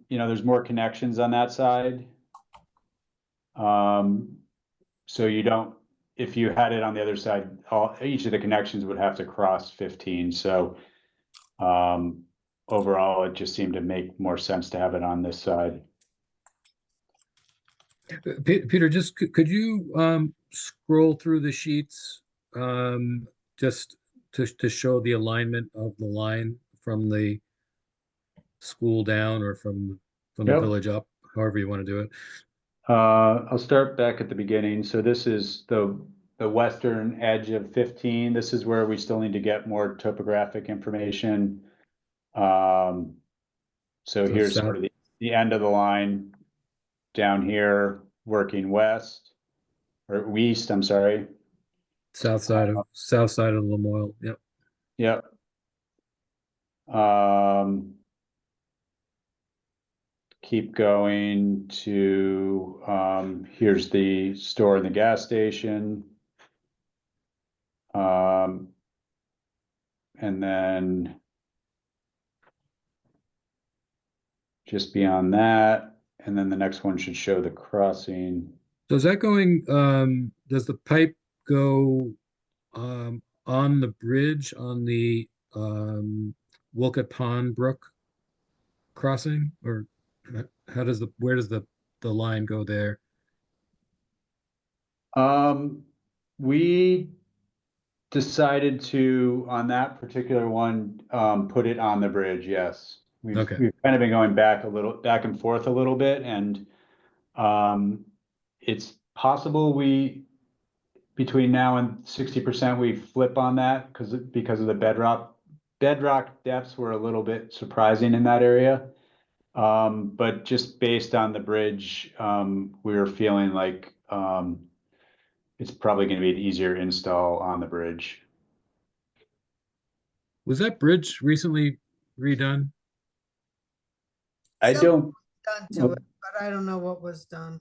there's more connections on that side. So you don't, if you had it on the other side, each of the connections would have to cross 15. So overall, it just seemed to make more sense to have it on this side. Peter, just could you scroll through the sheets just to show the alignment of the line from the school down or from the Yep. village up, however you want to do it. I'll start back at the beginning. So this is the western edge of 15. This is where we still need to get more topographic information. So here's south. sort of the end of the line down here, working west or east, I'm sorry. south side of Lamoille. Yep. Yep. Keep going to, here's the store and the gas station. And then just beyond that, and then the next one should show the crossing. So is that going, does the pipe go on the bridge on the Wolcott Pond Brook crossing? Or how does where does the line go there? We decided to, on that particular one, put it on the bridge, yes. Okay. We've kind of been going back and forth a little bit, and it's possible between now and 60% we flip on that because of the bedrock depths were a little bit surprising in that area. But just based on the bridge, we were feeling like it's probably going to be an easier install on the bridge. Was that bridge recently redone? I Something don't. Done to it, but I don't know what was done.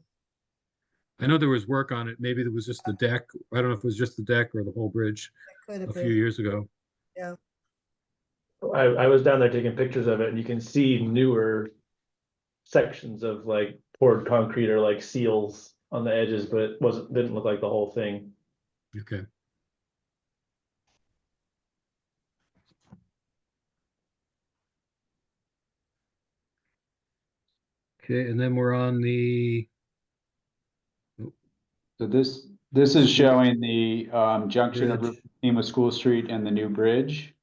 I know there was work on it. Maybe it was just the deck. I don't know if it was just the deck or the whole bridge It could a have few been, years ago. yeah. I was down there taking pictures of it, and you can see newer sections of like poured concrete or like seals on the edges, but it didn't look like the whole thing. Okay. Okay, and then we're on the, So this is showing the junction of Bridge. Route 15 with School Street and the new bridge.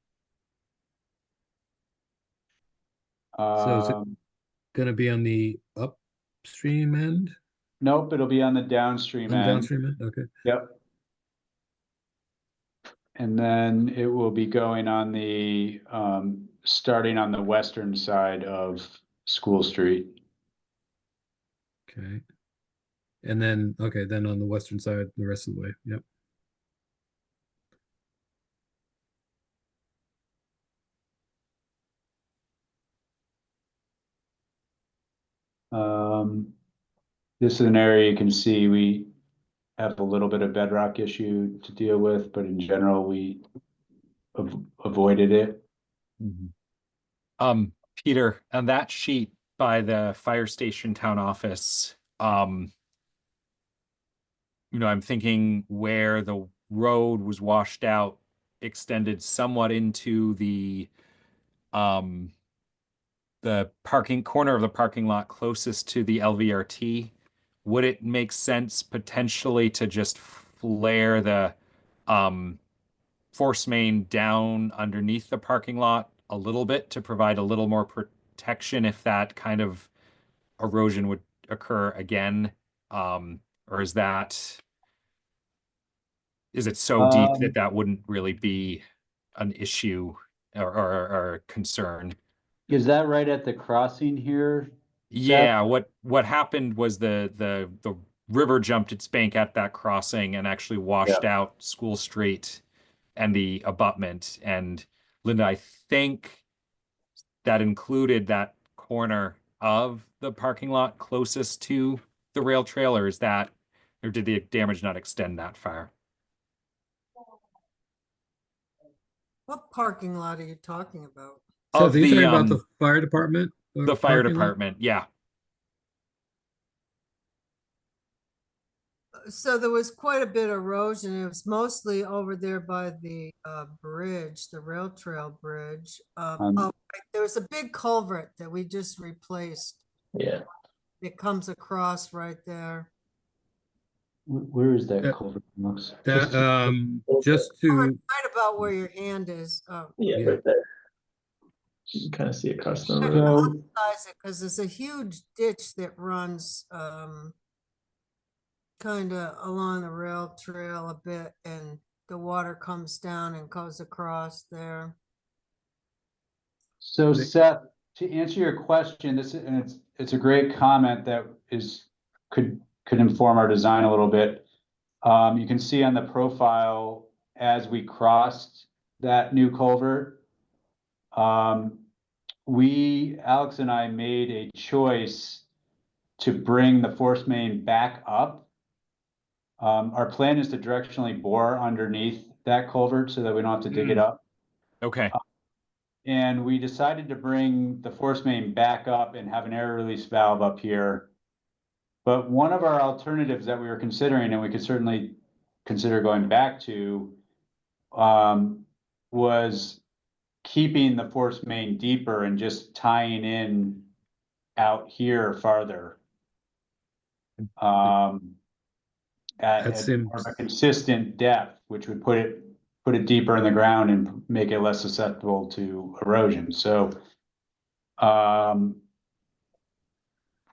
So is it gonna be on the upstream end? Nope, it'll be on the downstream On the end. downstream end? Okay. Yep. And then it will be going on the starting on the western side of School Street. Okay. And then, okay, then on the western side, the rest of the way. Yep. This is an area you can see we have a little bit of bedrock issue to deal with, but in general, we avoided it. Peter, on that sheet by the fire station town office, I'm thinking where the road was washed out, extended somewhat into the parking corner of the parking lot closest to the LVRT. Would it make sense potentially to just flare the force main down underneath the parking lot a little bit to provide a little more protection if that kind of erosion would occur again? Or is it so deep that wouldn't really be an issue or a concern? Is that right at the crossing here? Yeah, what happened was the river jumped its bank at that crossing and actually washed out School Street and the abutment. And Linda, I think that included that corner of the parking lot closest to the rail trail, or did the damage not extend that far? What parking lot are you talking about? So Of are you the talking about the fire department? the fire parking lot? department, yeah. So there was quite a bit of erosion. It was mostly over there by the bridge, the rail trail bridge. Right, there was a big culvert that we just replaced. Yeah. It comes across right there. Where is that culvert? Just to, Right about where your hand is. Yeah, Yeah. right there. You can kind of see across the road. So, Because there's a huge ditch that runs kind of along the rail trail a bit, and the water comes down and goes across there. So Seth, to answer your question, it's a great comment that could inform our design a little bit. You can see on the profile as we crossed that new culvert, Alex and I made a choice to bring the force main back up. Our plan is to directionally bore underneath that culvert so that we don't have to dig it up. Okay. And we decided to bring the force main back up and have an air release valve up here. But one of our alternatives that we were considering, and we could certainly consider going back to, was keeping the force main deeper and just tying in out here farther. At more seems- of a consistent depth, which would put it deeper in the ground and make it less susceptible to erosion. So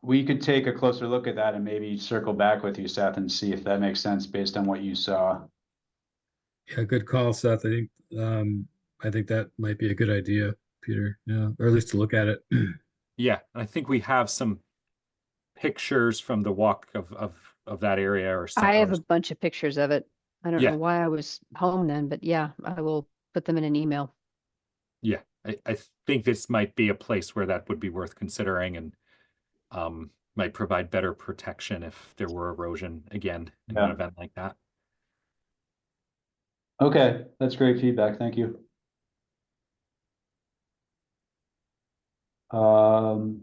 we could take a closer look at that and maybe circle back with you, Seth, and see if that makes sense based on what you saw. Yeah, good call, Seth. I think that might be a good idea, Peter. Yeah, or at least to look at it. Yeah, I think we have some pictures from the walk of that area or I have or- a bunch of pictures of it. I don't Yeah. know why I was home then, but yeah, I will put them in an email. Yeah, I think this might be a place where that would be worth considering and might provide better protection if there were erosion again in an Yeah. event like that. Okay, that's great feedback. Thank you. The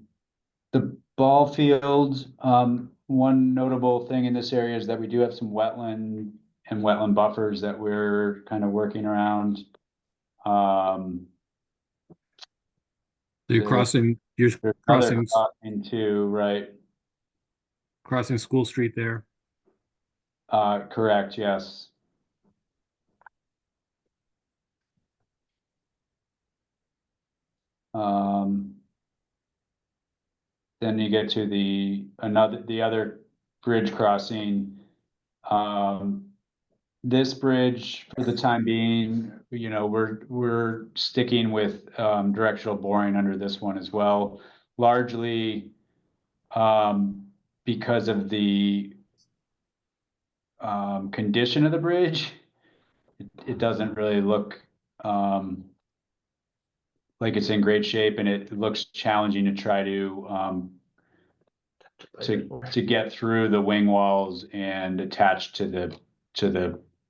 ball field, one notable thing in this area is that we do have some wetland and wetland buffers that we're kind of working around. You're There's crossing other crossing crossing too, right? crossing School Street there. Correct, yes. Then you get to the other bridge crossing. This bridge, for the time being, we're sticking with directional boring under this one as well, largely because of the condition of the bridge. It doesn't really look like it's in great shape, and it looks challenging to try to get through the wing walls and attach to the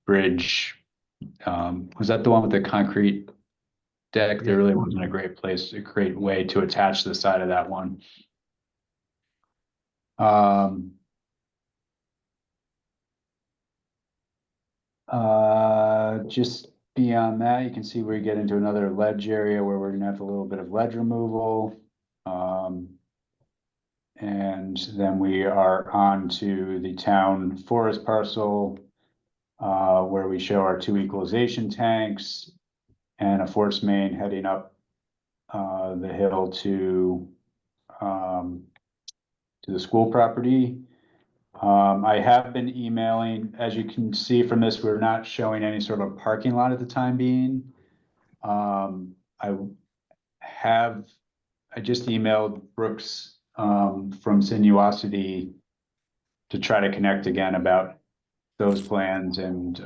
bridge. Was that the one with the concrete deck? There really wasn't a great way to attach the side of that one. Just beyond that, you can see we get into another ledge area where we're gonna have a little bit of ledge removal. And then we are on to the town forest parcel, where we show our 2 equalization tanks and a force main heading up the hill to the school property. I have been emailing, as you can see from this, we're not showing any sort of parking lot at the time being. I just emailed Brooks from Sinuosity to try to connect again about those plans, and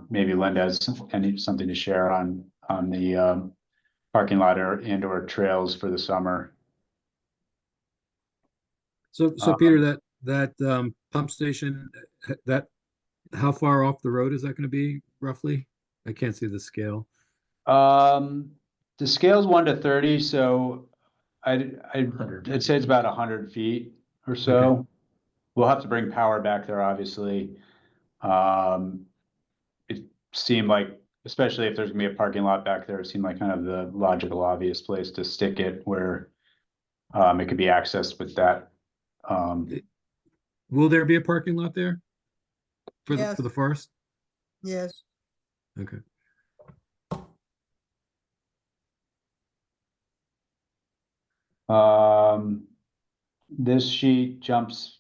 maybe Linda has something to share on the parking lot or trails for the summer. So Peter, that pump station, that how far off the road is that going to be roughly? I can't see the scale. The scale's 1 to 30, so I'd say it's about 100 feet or so. Okay. We'll have to bring power back there, obviously. It seemed like, especially if there's gonna be a parking lot back there, it seemed like kind of the logical, obvious place to stick it where it could be accessed with that. Will there be a parking lot there for Yes. the forest? Yes. Okay. This sheet jumps.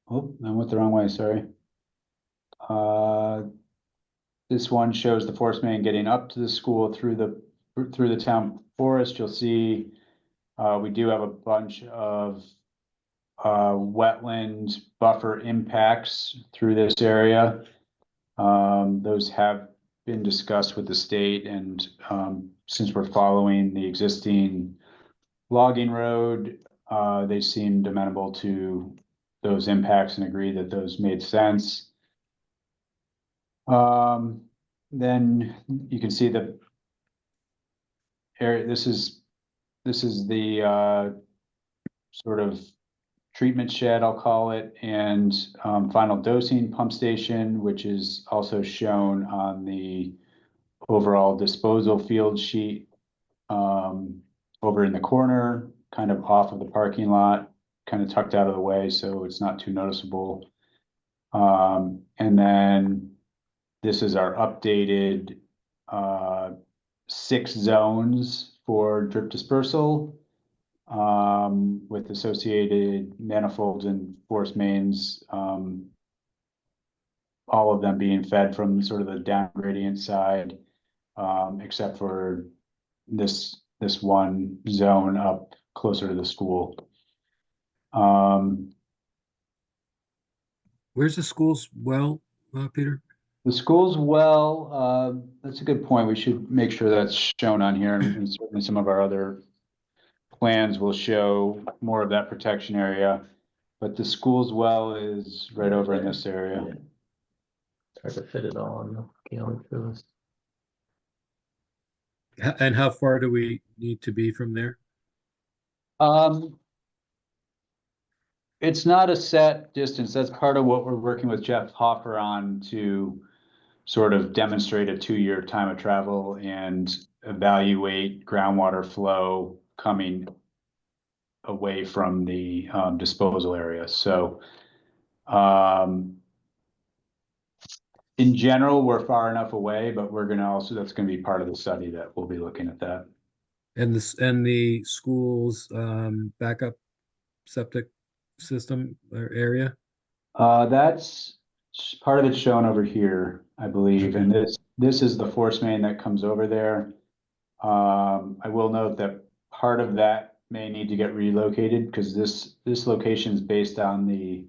Oh, I went the wrong way, sorry. This one shows the force main getting up to the school through the town forest. You'll see we do have a bunch of wetland buffer impacts through this area. Those have been discussed with the state, and since we're following the existing logging road, they seemed amenable to those impacts and agreed that those made sense. Then you can see the area. This is the sort of treatment shed, I'll call it, and final dosing pump station, which is also shown on the overall disposal field sheet over in the corner, kind of off of the parking lot, kind of tucked out of the way, so it's not too noticeable. And then this is our updated 6 zones for drip dispersal with associated manifolds and force mains, all of them being fed from sort of the down gradient side, except for this one zone up closer to the school. Where's the school's well, Peter? The school's well, that's a good point. We should make sure that's shown on here, and certainly some of our other plans will show more of that protection area. But the school's well is right over in this area. Yeah. It's hard to fit it all on the gallon fills. And how far do we need to be from there? It's not a set distance. That's part of what we're working with Jeff Hoffer on to sort of demonstrate a 2-year time of travel and evaluate groundwater flow coming away from the disposal area. So in general, we're far enough away, but we're gonna also, that's gonna be part of the study that we'll be looking at that. And the school's backup septic system or area? That's part of it's shown over here, I believe, and this is the force main that comes over there. I will note that part of that may need to get relocated because this location is based on the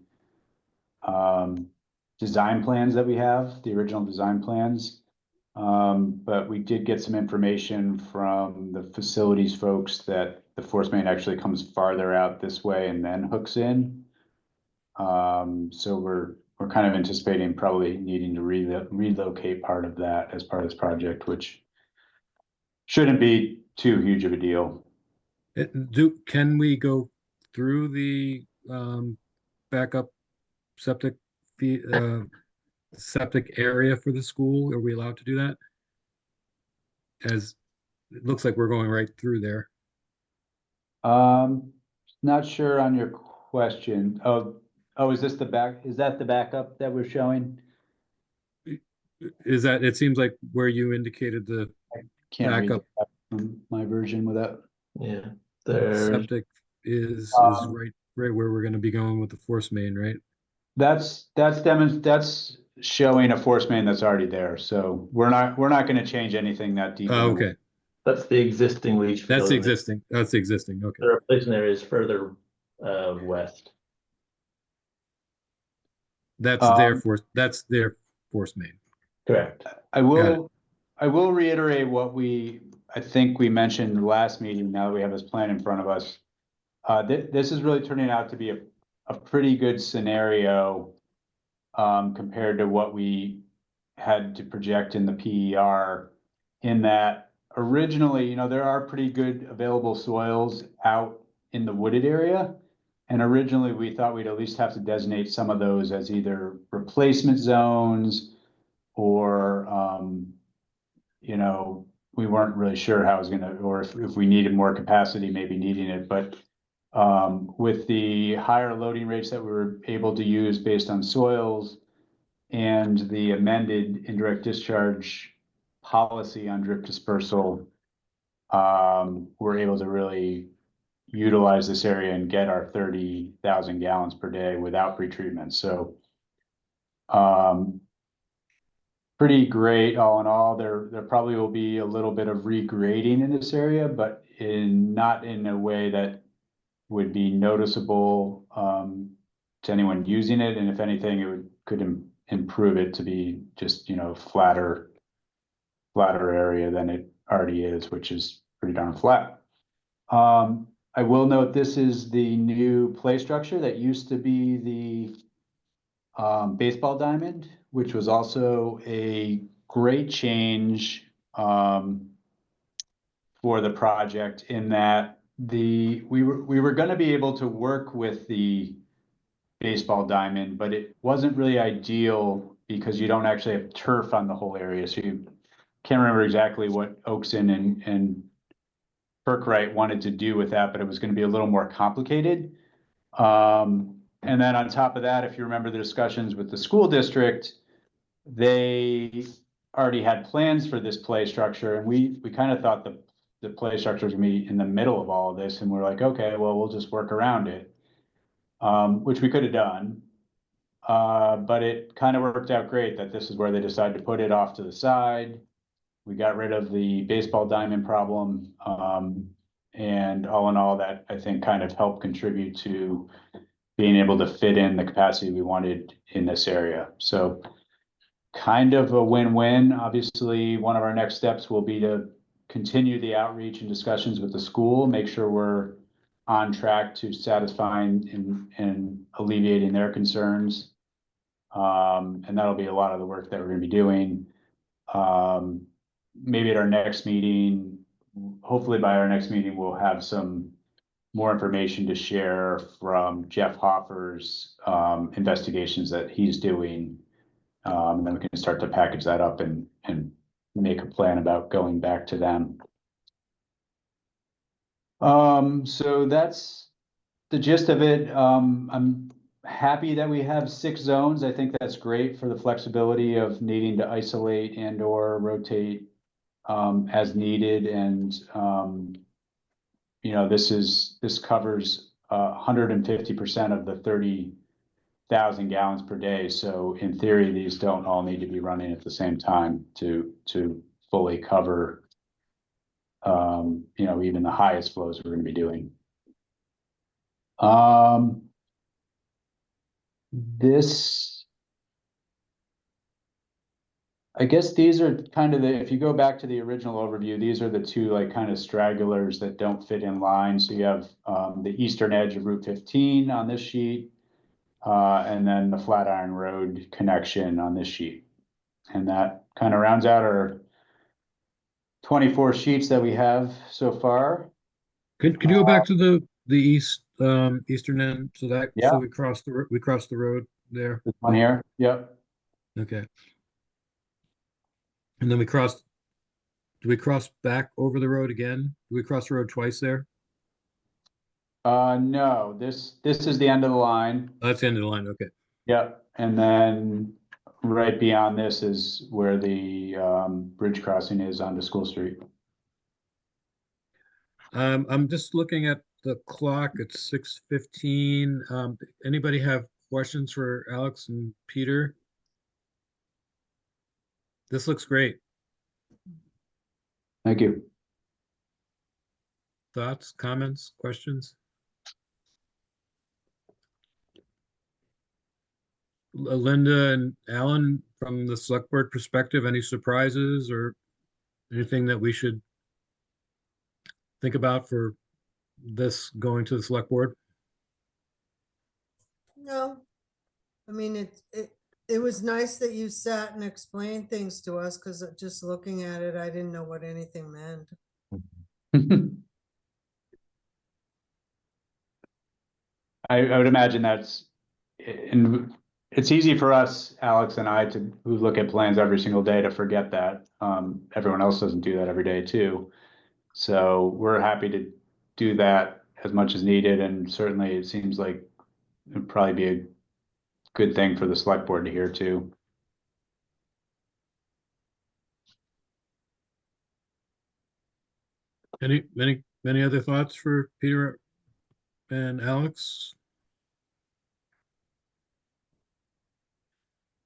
design plans that we have, the original design plans. But we did get some information from the facilities folks that the force main actually comes farther out this way and then hooks in. So we're kind of anticipating probably needing to relocate part of that as part of this project, which shouldn't be too huge of a deal. Can we go through the backup septic septic area for the school? Are we allowed to do that? As it looks like we're going right through there. Not sure on your question. Oh, is that the backup that we're showing? Is that, it seems like where you indicated the Can't read backup my version with that. Yeah, there's septic is right where we're going to be going with the force main, right? That's showing a force main that's already there. So we're not going to change anything that deep. Oh, okay. that's the existing leach field. That's the existing. That's the existing. Okay. The replacement area is further west. That's their force main. Correct. I will reiterate what I think we mentioned last meeting. Now that we have this plan in front of us, this is really turning out to be a pretty good scenario compared to what we had to project in the PER, in that originally, there are pretty good available soils out in the wooded area. And originally we thought we'd at least have to designate some of those as either replacement zones or, we weren't really sure how it was gonna, or if we needed more capacity, maybe needing it, but with the higher loading rates that we were able to use based on soils and the amended indirect discharge policy on drip dispersal, we're able to really utilize this area and get our 30,000 gallons per day without pretreatment. So pretty great all in all. There probably will be a little bit of regrading in this area, but not in a way that would be noticeable to anyone using it, and if anything, could improve it to be just, you know, flatter area than it already is, which is pretty darn flat. I will note this is the new play structure that used to be the baseball diamond, which was also a great change for the project, in that we were going to be able to work with the baseball diamond, but it wasn't really ideal because you don't actually have turf on the whole area. So you can't remember exactly what Oakson and Perkwright wanted to do with that, but it was going to be a little more complicated. And then on top of that, if you remember the discussions with the school district, they already had plans for this play structure, and we kind of thought the play structure was gonna be in the middle of all of this, and we're like, okay, well, we'll just work around it, which we could have done. But it kind of worked out great that this is where they decided to put it off to the side. We got rid of the baseball diamond problem. And all in all, that I think kind of helped contribute to being able to fit in the capacity we wanted in this area. So kind of a win-win. Obviously, one of our next steps will be to continue the outreach and discussions with the school, make sure we're on track to satisfying and alleviating their concerns. And that'll be a lot of the work that we're going to be doing. Maybe at our next meeting, hopefully by our next meeting, we'll have some more information to share from Jeff Hoffer's investigations that he's doing. And then we can start to package that up and make a plan about going back to them. So that's the gist of it. I'm happy that we have 6 zones. I think that's great for the flexibility of needing to isolate and or rotate as needed. And you know, this covers 150% of the 30,000 gallons per day. So in theory, these don't all need to be running at the same time to fully cover you know, even the highest flows we're going to be doing. I guess these are kind of if you go back to the original overview, these are the 2 like kind of stragglers that don't fit in line. So you have the eastern edge of Route 15 on this sheet, and then the Flatiron Road connection on this sheet. And that kind of rounds out our 24 sheets that we have so far. Can you go back to the eastern end? So Yeah. we crossed the road there. This one here. Yep. Okay. And then do we cross back over the road again? Do we cross the road twice there? No, this is the end of the line. Oh, that's the end of the line. Okay. Yep. And then right beyond this is where the bridge crossing is onto School Street. I'm just looking at the clock. It's 6:15. Anybody have questions for Alex and Peter? This looks great. Thank you. Thoughts, comments, questions? Linda and Alan, from the select board perspective, any surprises or anything that we should think about for this going to the select board? No, I mean, it was nice that you sat and explained things to us, because just looking at it, I didn't know what anything meant. I would imagine and it's easy for us, Alex and I, who look at plans every single day, to forget that. Everyone else doesn't do that every day too. So we're happy to do that as much as needed, and certainly it seems like it'd probably be a good thing for the select board to hear too. Any other thoughts for Peter and Alex?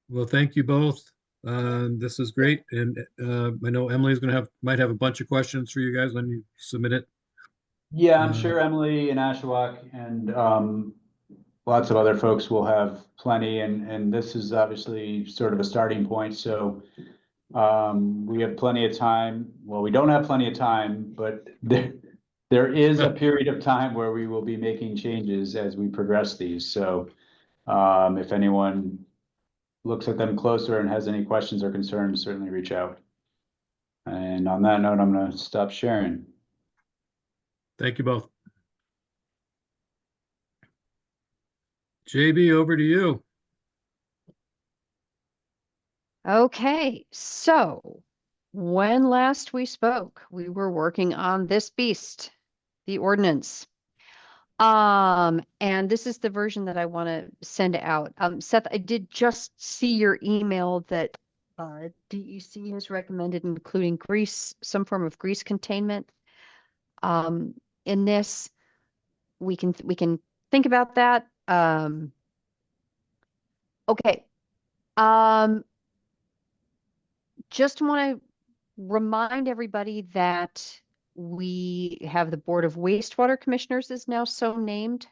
Well, thank you both. This is great, and I know Emily's might have a bunch of questions for you guys when you submit it. Yeah, I'm sure Emily and Ashwak and lots of other folks will have plenty, and this is obviously sort of a starting point, so we have plenty of time. Well, we don't have plenty of time, but there is a period of time where we will be making changes as we progress these. So if anyone looks at them closer and has any questions or concerns, certainly reach out. And on that note, I'm going to stop sharing. Thank you both. JB, over to you. Okay, so when last we spoke, we were working on this beast, the ordinance. And this is the version that I want to send out. Seth, I did just see your email that DEC has recommended including grease, some form of grease containment. In this, we can think about that. Okay. Just want to remind everybody that we have the Board of Wastewater Commissioners is now so named.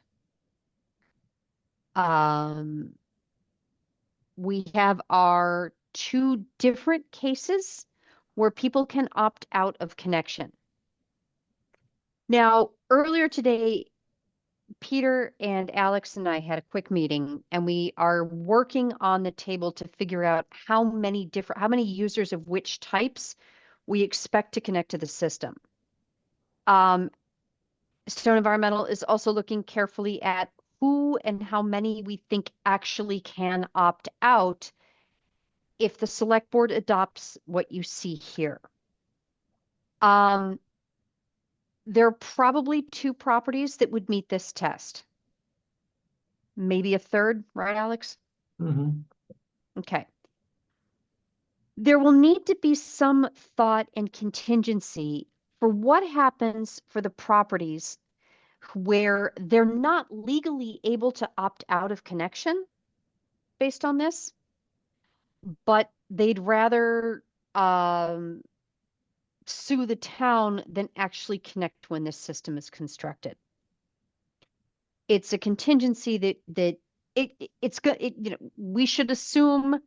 We have our 2 different cases where people can opt out of connection. Now, earlier today, Peter and Alex and I had a quick meeting, and we are working on the table to figure out how many users of which types we expect to connect to the system. Stone Environmental is also looking carefully at who and how many we think actually can opt out if the select board adopts what you see here. There are probably 2 properties that would meet this test. Maybe a third, right, Alex? Mm-hmm. Okay. There will need to be some thought and contingency for what happens for the properties where they're not legally able to opt out of connection based on this, but they'd rather sue the town than actually connect when this system is constructed. It's a contingency that it's good. We should assume,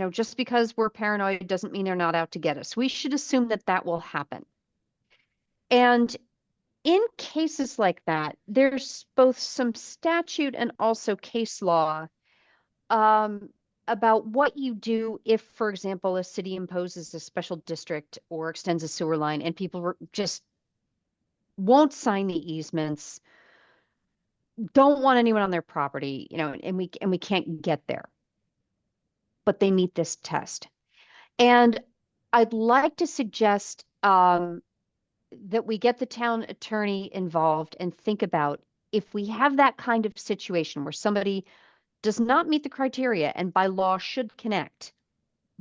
just because we're paranoid doesn't mean they're not out to get us. We should assume that that will happen. And in cases like that, there's both some statute and also case law about what you do if, for example, a city imposes a special district or extends a sewer line and people just won't sign the easements, don't want anyone on their property, and we can't get there, but they meet this test. And I'd like to suggest that we get the town attorney involved and think about if we have that kind of situation where somebody does not meet the criteria and by law should connect,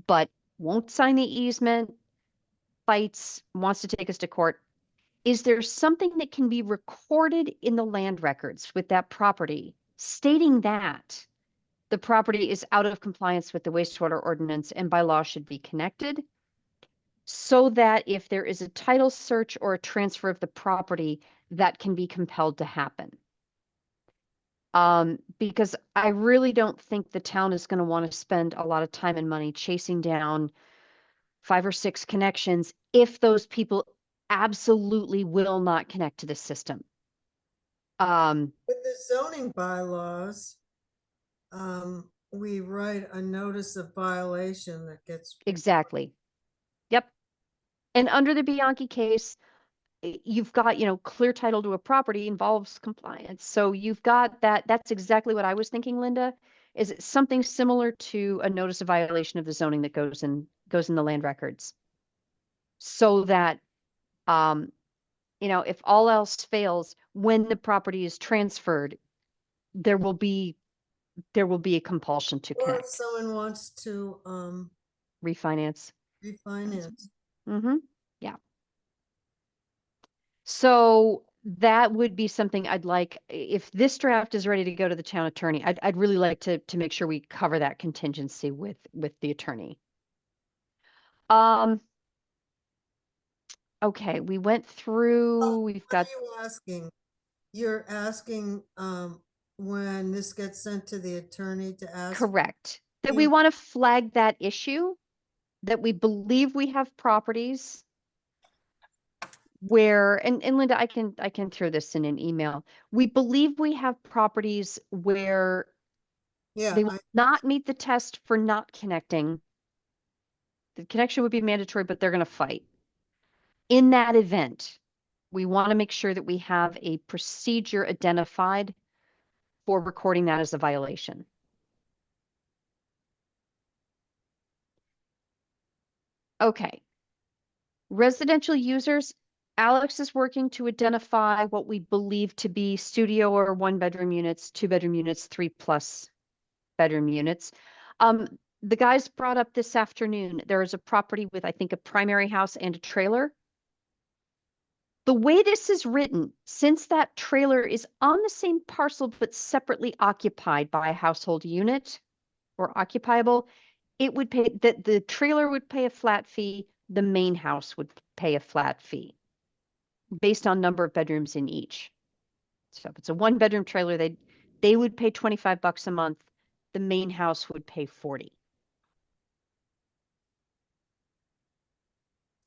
but won't sign the easement, fights, wants to take us to court. Is there something that can be recorded in the land records with that property stating that the property is out of compliance with the wastewater ordinance and by law should be connected? So that if there is a title search or a transfer of the property, that can be compelled to happen. Because I really don't think the town is going to want to spend a lot of time and money chasing down 5 or 6 connections if those people absolutely will not connect to the system. With the zoning bylaws, we write a notice of violation that gets. Exactly. Yep. And under the Bianchi case, you've got, clear title to a property involves compliance. So you've got that. That's exactly what I was thinking, Linda. Is it something similar to a notice of violation of the zoning that goes in the land records? So that, if all else fails, when the property is transferred, there will be a compulsion to Or if connect. someone wants to Refinance. refinance. Yeah. So that would be something I'd like, if this draft is ready to go to the town attorney, I'd really like to make sure we cover that contingency with the attorney. Okay, we went through, we've What are got, you asking? You're asking, when this gets sent to the attorney to ask? correct, that we you- want to flag that issue, that we believe we have properties where, and Linda, I can throw this in an email. We believe we have properties where Yeah, they will not meet the test for not connecting. The connection would be mandatory, but they're going to fight. In that event, we want to make sure that we have a procedure identified for recording that as a violation. Okay. Residential users, Alex is working to identify what we believe to be studio or 1-bedroom units, 2-bedroom units, 3+ bedroom units. The guys brought up this afternoon, there is a property with, I think, a primary house and a trailer. The way this is written, since that trailer is on the same parcel but separately occupied by a household unit or occupiable, it would pay that the trailer would pay a flat fee, the main house would pay a flat fee based on number of bedrooms in each. So if it's a 1-bedroom trailer, they would pay $25 a month. The main house would pay 40.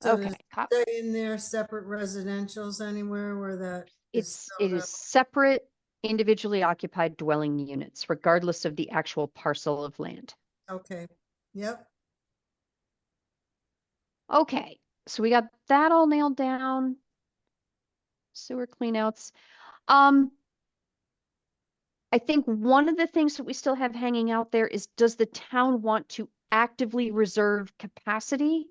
So Okay. does it say in there separate residentials anywhere where that is It spelled is out? separate individually occupied dwelling units, regardless of the actual parcel of land. Okay, yep. Okay, so we got that all nailed down. Sewer cleanouts. I think one of the things that we still have hanging out there is, does the town want to actively reserve capacity?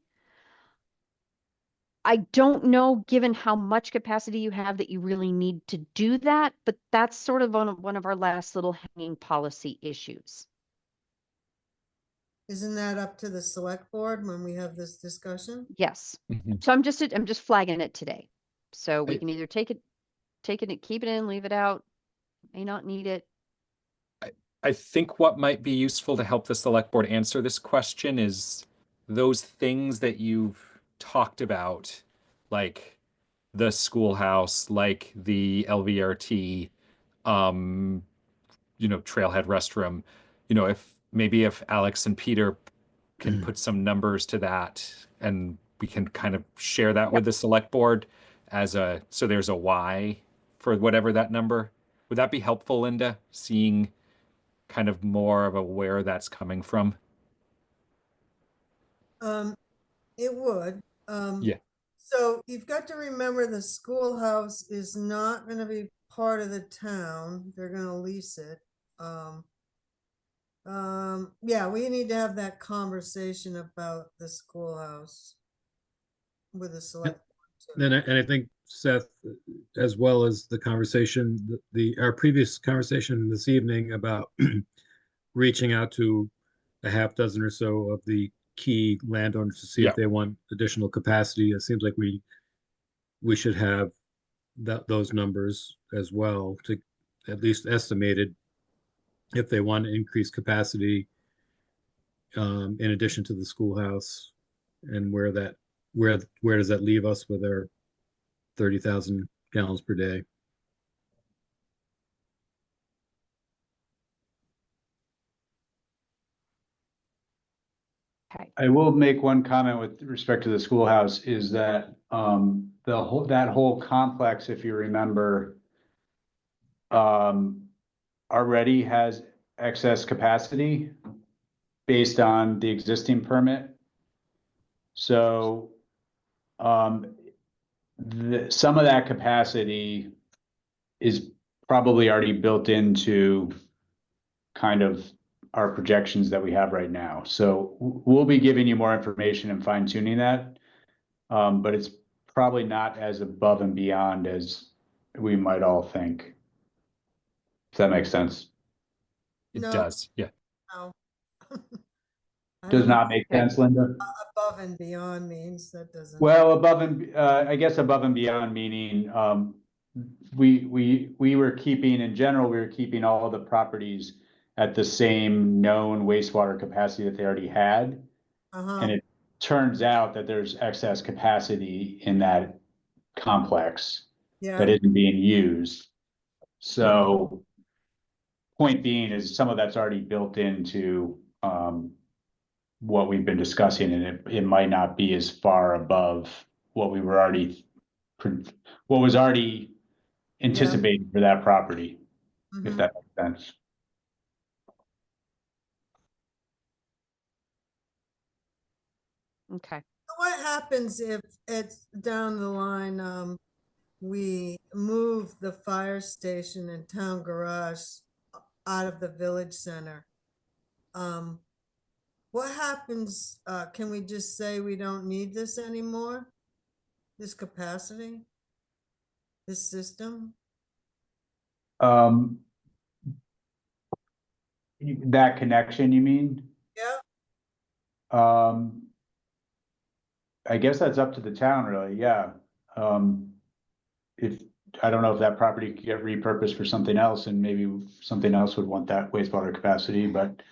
I don't know, given how much capacity you have, that you really need to do that, but that's sort of one of our last little hanging policy issues. Isn't that up to the select board when we have this discussion? Yes. Mhm. So I'm just flagging it today. So we I- can either take it and keep it in, leave it out, may not need it. I think what might be useful to help the select board answer this question is those things that you've talked about, like the schoolhouse, like the LVRT, trailhead restroom. If Alex and Peter can put some numbers to that, and we can kind of share that with the select board so there's a why for whatever that number. Would that be helpful, Linda? Seeing kind of more of a where that's coming from? It would. Yeah. So you've got to remember the schoolhouse is not gonna be part of the town. They're gonna lease it. Yeah, we need to have that conversation about the schoolhouse with the select. board, too. And I think Seth, as well as the conversation, our previous conversation this evening about reaching out to a half dozen or so of the key landowners to see Yeah. if they want additional capacity. It seems like we should have those numbers as well, to at least estimated, if they want to increase capacity, in addition to the schoolhouse, and where does that leave us with our 30,000 gallons per day? Okay. I will make one comment with respect to the schoolhouse, is that that whole complex, if you remember, already has excess capacity based on the existing permit. So some of that capacity is probably already built into kind of our projections that we have right now. So we'll be giving you more information and fine tuning that. But it's probably not as above and beyond as we might all think. If that makes sense. It No. does. Yeah. No. I Does don't know not make Okay. sense, Linda? what above and beyond means. That doesn't. Well, I guess above and beyond meaning, we were keeping, in general, we were keeping all of the properties at the same known wastewater capacity that they already had. Uh-huh. And turns out that there's excess capacity in that complex that Yeah, isn't being used. So point being is some of that's already built into what we've been discussing, and it might not be as far above what we were already what was already anticipated for that property, if mhm. that makes sense. Okay. What happens if it's down the line, we move the fire station and town garage out of the village center? What happens, can we just say we don't need this anymore? This capacity? This system? That connection, you mean? Yeah, I guess that's up to the town, really, yeah. If, I don't know if that property could get repurposed for something else, and maybe something else would want that wastewater capacity, but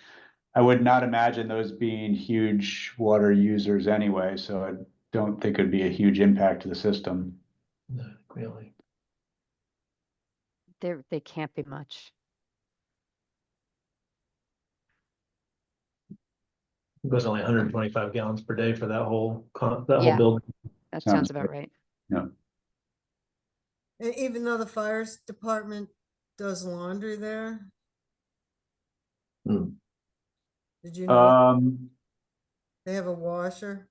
I would not imagine those being huge water users anyway, so I don't think it'd be a huge impact to the system. No, really. They can't be much. It goes only 125 gallons per day for that whole that whole Yeah. building. That Sounds sounds about good. right. Yeah. and even though the fire department does laundry there? Hmm. Did you know Um, they have a washer?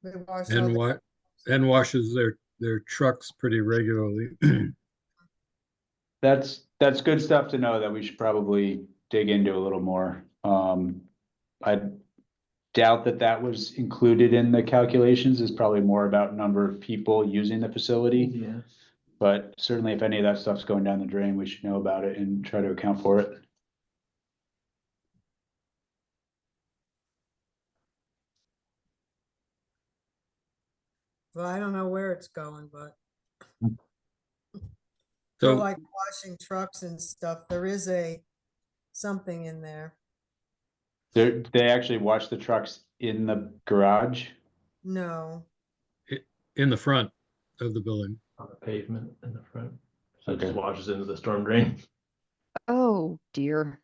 They wash all And the. what, and washes their trucks pretty regularly. that's good stuff to know that we should probably dig into a little more. I doubt that that was included in the calculations. Is probably more about number of people using the facility. Yeah. But certainly if any of that stuff's going down the drain, we should know about it and try to account for it. Well, I don't know where it's going, but for So, like washing trucks and stuff, there is something in there. They actually wash the trucks in the garage. No, in the front of the building. On the pavement in the front. So it Okay. just washes into the storm drain. Oh dear.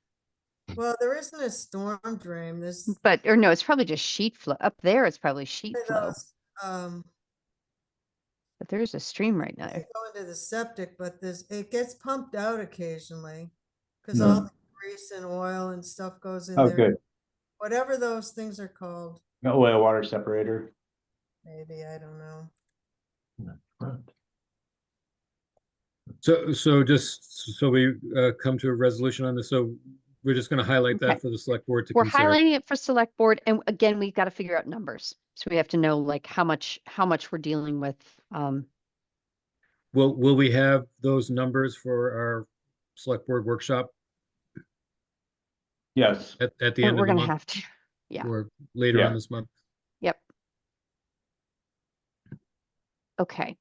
well, there isn't a storm drain, there's But, or no, it's probably just sheet flow. Up there, it's probably sheet flow. those, But there's a stream right now. they go into the septic, but it gets pumped out occasionally. Cause Hmm. all the grease and oil and stuff goes in Oh, there, good. whatever those things are called, No oil water separator. maybe, I don't know. In the front. So just so we come to a resolution on this, so we're just going to highlight Okay. that for the select board to We're consider. highlighting it for select board, and again, we've got to figure out numbers. So we have to know like how much we're dealing with. Will we have those numbers for our select board workshop Yes. at the end We're of the gonna month have to. Yeah. or later Yeah. on this month? Yep. Okay.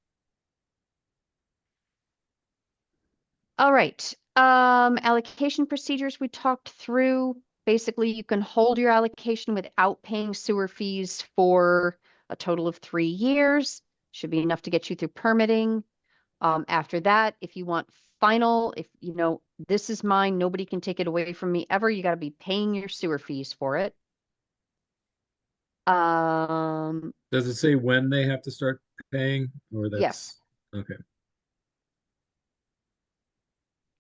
All right. Allocation procedures we talked through. Basically, you can hold your allocation without paying sewer fees for a total of 3 years. Should be enough to get you through permitting. After that, if you want final, if you know, this is mine, nobody can take it away from me ever, you got to be paying your sewer fees for it. Does it say when they have to start paying, or that's? Yes. Okay.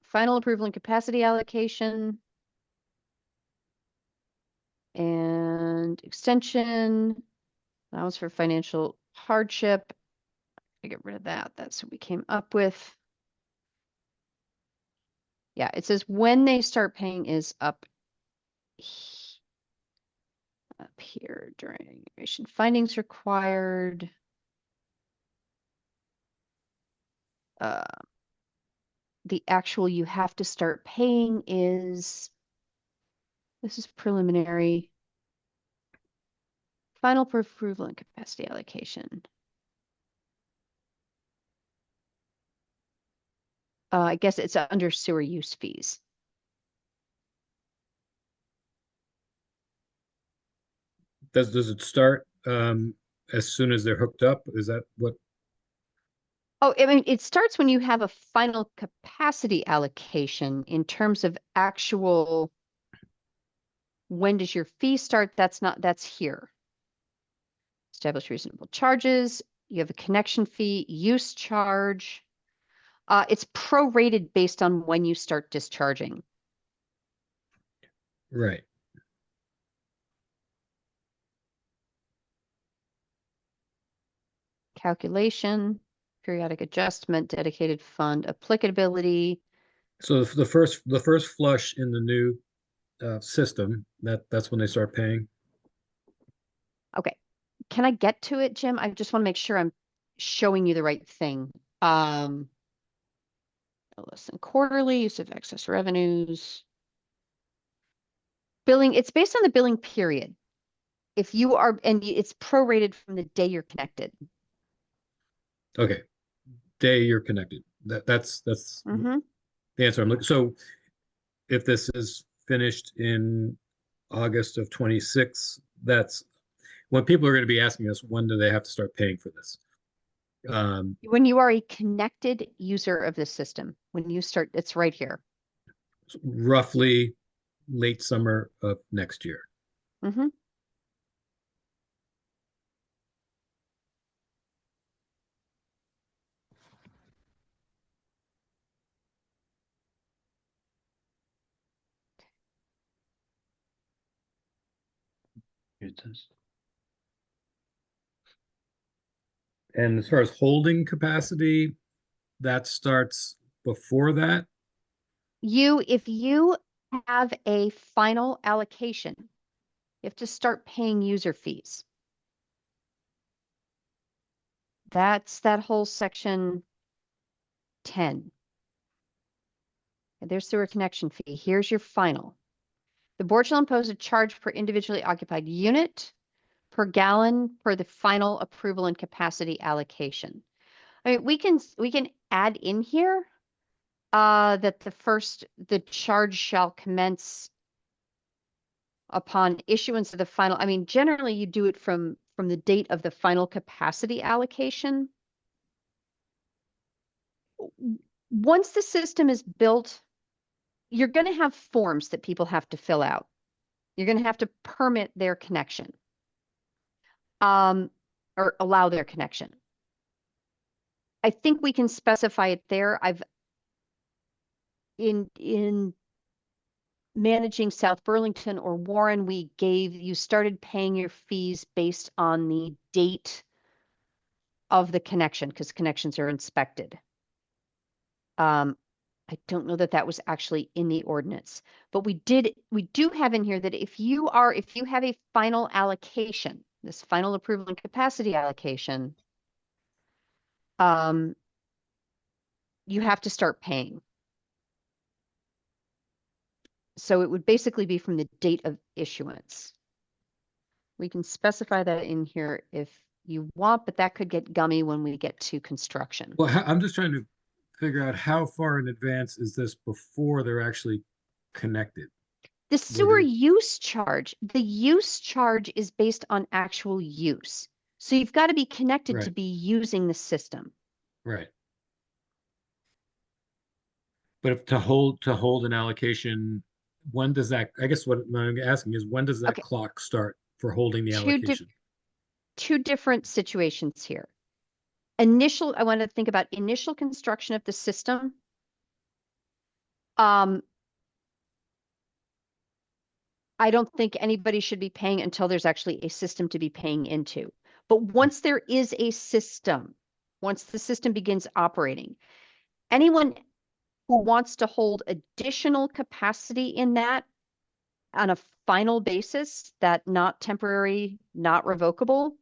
Final approval and capacity allocation. And extension, allowance for financial hardship. I get rid of that. That's what we came up with. Yeah, it says when they start paying is up here during integration findings required. The actual you have to start paying is, this is preliminary. Final approval and capacity allocation. I guess it's under sewer use fees. Does it start as soon as they're hooked up? Is that what? Oh, I mean, it starts when you have a final capacity allocation in terms of actual, when does your fee start? That's here. Establish reasonable charges. You have a connection fee, use charge. It's prorated based on when you start discharging. Right. Calculation, periodic adjustment, dedicated fund, applicability. So the first flush in the new system, that's when they start paying. Okay. Can I get to it, Jim? I just want to make sure I'm showing you the right thing. No less than quarterly, use of excess revenues. Billing, it's based on the billing period. If you are, and it's prorated from the day you're connected. Okay. Day you're connected. That's Mhm. the answer I'm looking. So if this is finished in August of 26, that's when people are going to be asking us, when do they have to start paying for this? When you are a connected user of the system, when you start, it's right here. Roughly late summer of next year. Mhm. And as far as holding capacity, that starts before that. If you have a final allocation, you have to start paying user fees. That's that whole section 10. And there's sewer connection fee. Here's your final. The board shall impose a charge per individually occupied unit per gallon per the final approval and capacity allocation. I mean, we can add in here that the charge shall commence upon issuance of the final. I mean, generally you do it from the date of the final capacity allocation. Once the system is built, you're going to have forms that people have to fill out. You're going to have to permit their connection, or allow their connection. I think we can specify it there. In managing South Burlington or Warren, you started paying your fees based on the date of the connection because connections are inspected. I don't know that was actually in the ordinance, but we do have in here that if you have a final allocation, this final approval and capacity allocation, you have to start paying. So it would basically be from the date of issuance. We can specify that in here if you want, but that could get gummy when we get to construction. Well, I'm just trying to figure out how far in advance is this before they're actually connected. The sewer use charge, the use charge is based on actual use. So you've got to be connected to Right. be using the system. Right. But if to hold an allocation, when does that, I guess what I'm asking is, when does that Okay. clock start for holding the allocation? Two different situations here. I want to think about initial construction of the system. I don't think anybody should be paying until there's actually a system to be paying into. But once there is a system, once the system begins operating, anyone who wants to hold additional capacity in that on a final basis, that not temporary, not revocable,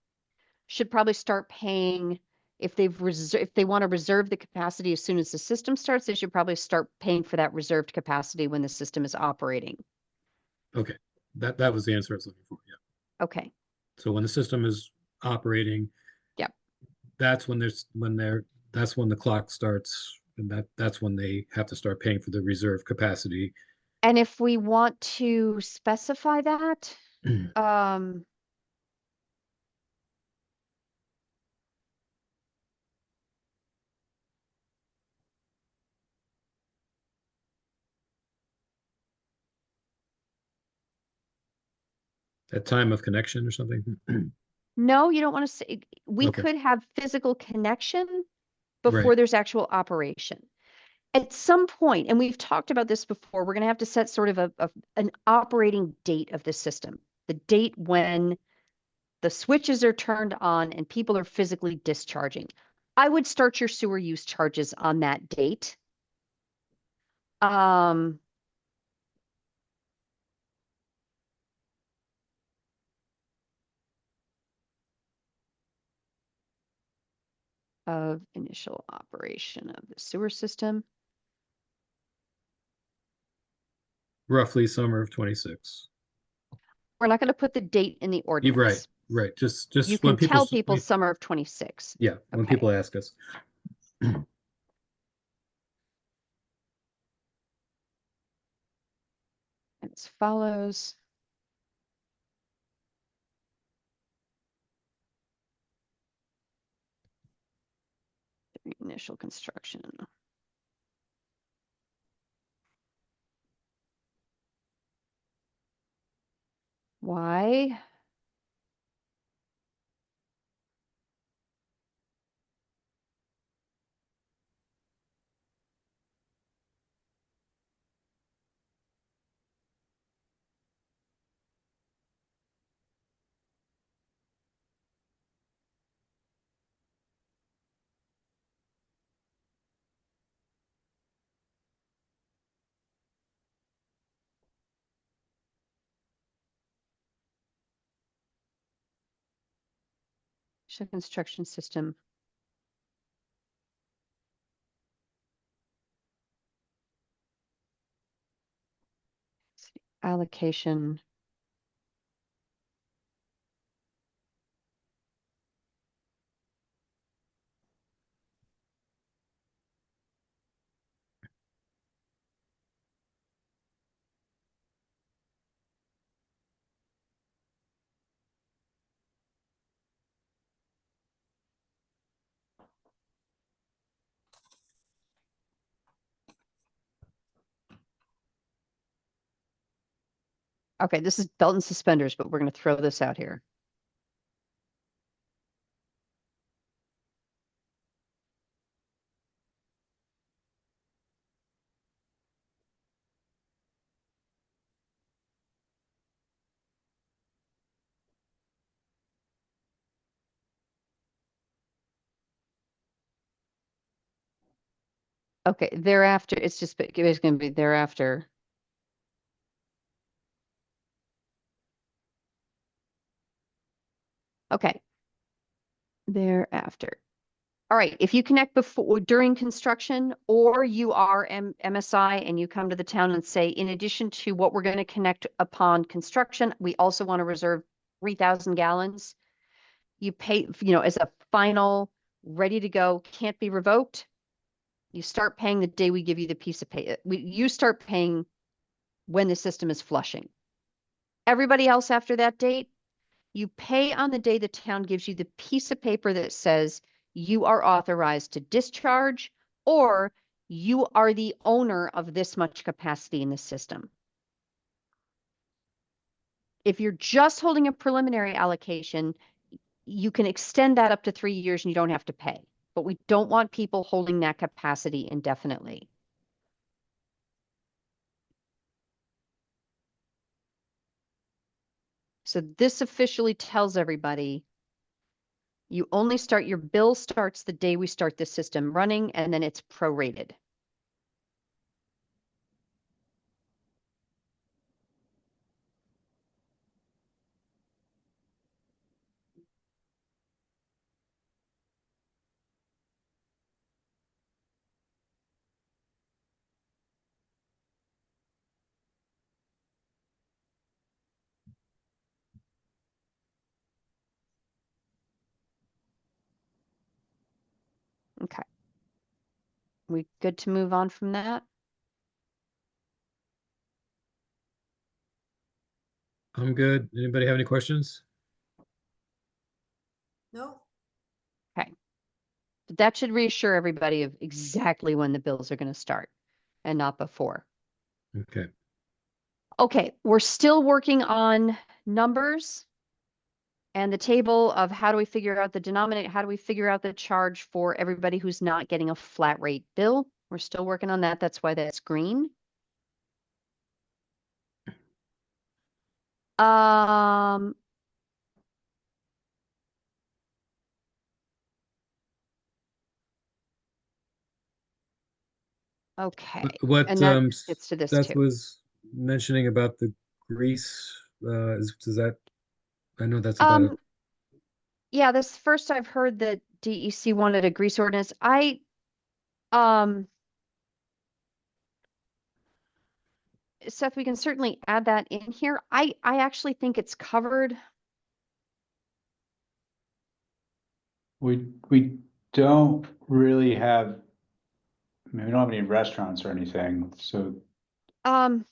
should probably start paying. If they want to reserve the capacity as soon as the system starts, they should probably start paying for that reserved capacity when the system is operating. Okay, that was the answer I was looking for. Yeah. Okay. So when the system is operating, Yep. That's when the clock starts, and that's when they have to start paying for the reserve capacity. And if we want to specify that, At time of connection or something? No, you don't want to say, we Okay. could have physical connection Right. before there's actual operation. At some point, and we've talked about this before, we're going to have to set sort of an operating date of the system, the date when the switches are turned on and people are physically discharging. I would start your sewer use charges on that date. Of initial operation of the sewer system. Roughly summer of 26. We're not going to put the date in the You're ordinance. right. Just You when can tell people summer of 26. yeah, when Okay. people ask us. As follows. Initial construction. Why? Initial construction system. Allocation. Okay, this is belt and suspenders, but we're going to throw this out here. Okay, thereafter, it's going to be thereafter. Okay. Thereafter. All right, if you connect before, during construction, or you are MSI and you come to the town and say, in addition to what we're going to connect upon construction, we also want to reserve 3,000 gallons. You pay, as a final, ready to go, can't be revoked. You start paying the day we give you the piece of paper. You start paying when the system is flushing. Everybody else after that date, you pay on the day the town gives you the piece of paper that says you are authorized to discharge, or you are the owner of this much capacity in the system. If you're just holding a preliminary allocation, you can extend that up to 3 years and you don't have to pay. But we don't want people holding that capacity indefinitely. So this officially tells everybody you only start, your bill starts the day we start the system running, and then it's prorated. Okay. We good to move on from that? I'm good. Anybody have any questions? No, Okay. But that should reassure everybody of exactly when the bills are going to start and not before. Okay. Okay, we're still working on numbers and the table of how do we figure out the denominator, how do we figure out the charge for everybody who's not getting a flat rate bill. We're still working on that. That's why that's green. Um, okay, What and that gets to this Seth too. was mentioning about the grease, does that, I know that's about it. Yeah, this first I've heard that DEC wanted a grease ordinance. Um, Seth, we can certainly add that in here. I actually think it's covered. We don't really have, I mean, we don't have any restaurants or anything, so Um,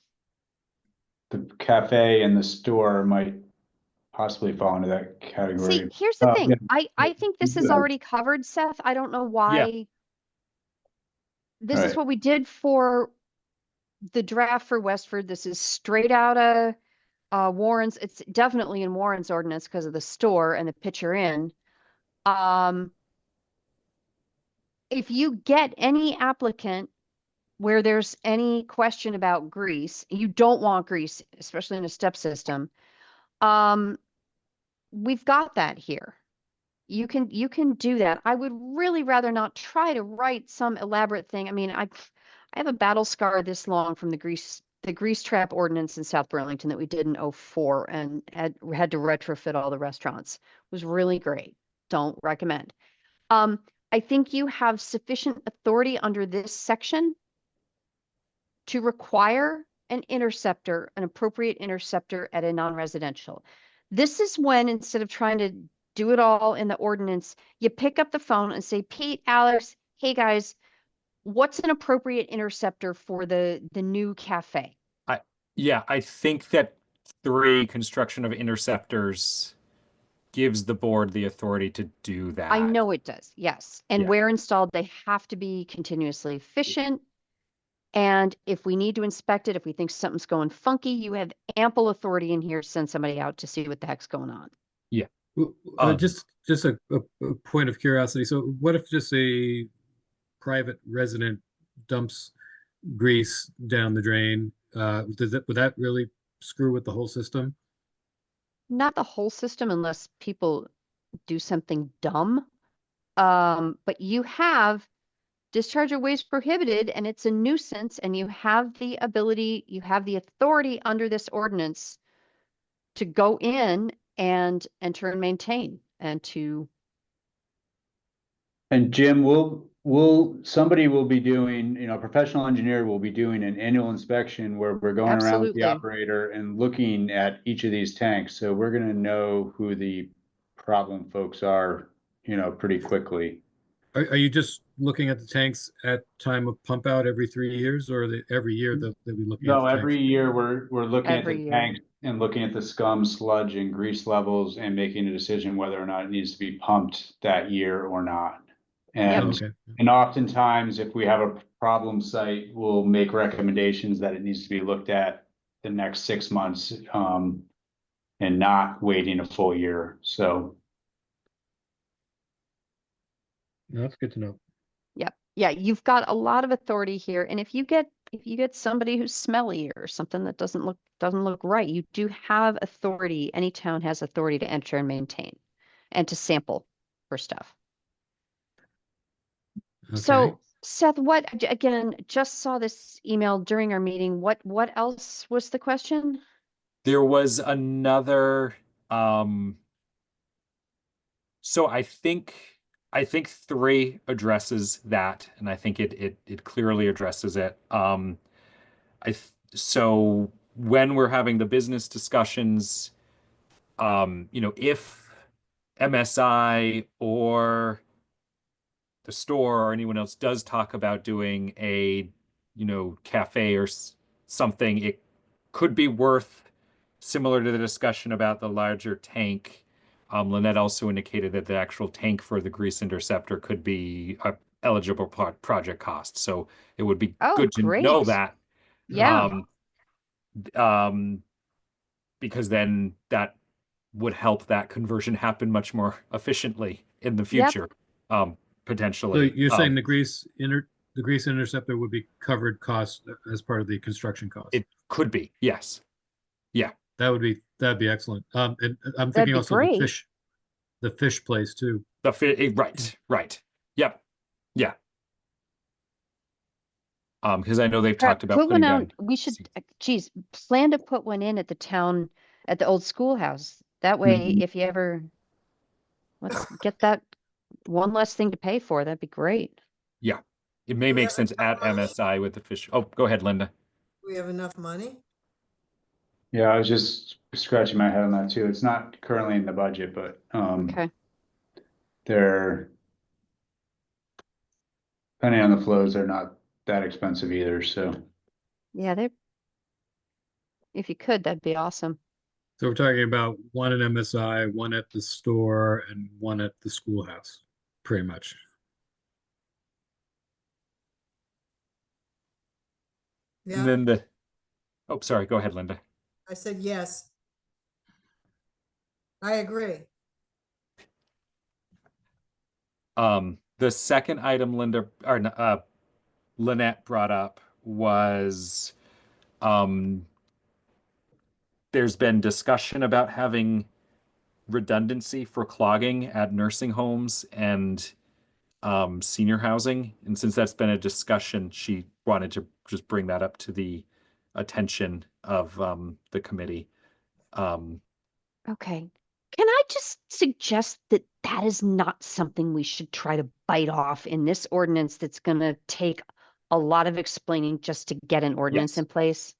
the cafe and the store might possibly fall into that see, category. here's the thing. Yeah. I think this is Yeah. already covered, Seth. I don't know why. This is Right. what we did for the draft for Westford. This is straight out of Warren's. It's definitely in Warren's ordinance because of the store and the pitcher in. If you get any applicant where there's any question about grease, you don't want grease, especially in a step system. We've got that here. You can do that. I would really rather not try to write some elaborate thing. I mean, I have a battle scar this long from the grease trap ordinance in South Burlington that we did in 04 and had to retrofit all the restaurants. It was really great. Don't recommend. I think you have sufficient authority under this section to require an interceptor, an appropriate interceptor at a non-residential. This is when, instead of trying to do it all in the ordinance, you pick up the phone and say, Pete, Alex, hey guys, what's an appropriate interceptor for the new cafe? Yeah, I think that 3, construction of interceptors, gives the board the authority to do that. I know it does, yes. And Yeah. where installed, they have to be continuously efficient. And if we need to inspect it, if we think something's going funky, you have ample authority in here to send somebody out to see what the heck's going on. Yeah. Just a point of curiosity. So what if just a private resident dumps grease down the drain? Would that really screw with the whole system? Not the whole system unless people do something dumb. But you have discharge of waste prohibited and it's a nuisance and you have the ability, you have the authority under this ordinance to go in and enter and maintain and to. And Jim, somebody will be doing, a professional engineer will be doing an annual inspection where we're going around with the Absolutely. operator and looking at each of these tanks. So we're gonna know who the problem folks are, pretty quickly. Are you just looking at the tanks at time of pump out every 3 years, or every year that we looking at No, the tanks? every year we're looking at Every the year. tanks and looking at the scum, sludge and grease levels and making a decision whether or not it needs to be pumped that year or not. And Okay. And oftentimes, if we have a problem site, we'll make recommendations that it needs to be looked at the next 6 months, and not waiting a full year. So, No, that's good to know. Yep. Yeah, you've got a lot of authority here. And if you get somebody who's smelly or something that doesn't look right, you do have authority. Any town has authority to enter and maintain and to sample for stuff. Okay. So Seth, again, just saw this email during our meeting. What else was the question? There was another, so I think 3 addresses that, and I think it clearly addresses it. So when we're having the business discussions, if MSI or the store or anyone else does talk about doing a, cafe or something, it could be worth, similar to the discussion about the larger tank. Lynette also indicated that the actual tank for the grease interceptor could be a eligible project cost. So it would be Oh, good to know great. that. Yeah. because then that would help that conversion happen much more efficiently in the future, So potentially. you're saying the grease interceptor would be covered cost as part of the construction cost? It could be, yes. Yeah, That'd be excellent. And I'm That'd thinking be also great. the fish place too. right. Yep. Yeah. Because I know they've Crap, talked about put one putting out, down. we should, geez, plan to put one in at at the old schoolhouse. That way, Mhm. if you ever, let's get that one less thing to pay for, that'd be great. Yeah, it may Do we make have sense enough at money? MSI with the fish. Oh, go ahead, Linda. We have enough money? Yeah, I was just scratching my head on that too. It's not currently in the budget, but Okay, they're depending on the flows, they're not that expensive either, so. yeah, if you could, that'd be awesome. So we're talking about one at MSI, one at the store, and one at the schoolhouse, pretty much. And Yeah, then oh, sorry, go ahead, Linda. I said yes. I agree. The second item Lynette brought up was, there's been discussion about having redundancy for clogging at nursing homes and senior housing. And since that's been a discussion, she wanted to just bring that up to the attention of the committee. Okay. Can I just suggest that that is not something we should try to bite off in this ordinance that's going to take a lot of explaining just to get an ordinance Yes. in place?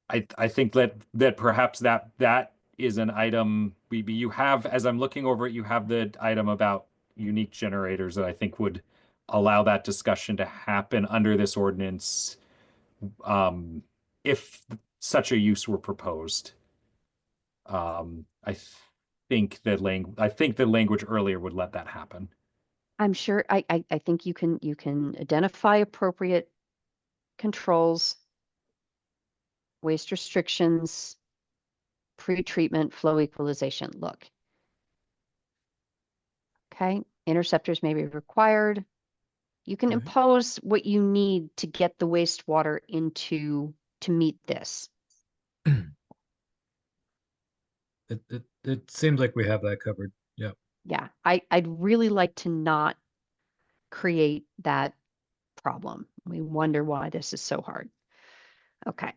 I think that perhaps that is an item you have, as I'm looking over it, you have the item about unique generators that I think would allow that discussion to happen under this ordinance, if such a use were proposed. I think the language earlier would let that happen. I'm sure I think you can identify appropriate controls, waste restrictions, pre-treatment, flow equalization. Look. Okay, interceptors may be required. You can Okay. impose what you need to get the wastewater to meet this. It seems like we have that covered. Yeah. Yeah, I'd really like to not create that problem. We wonder why this is so hard. Okay.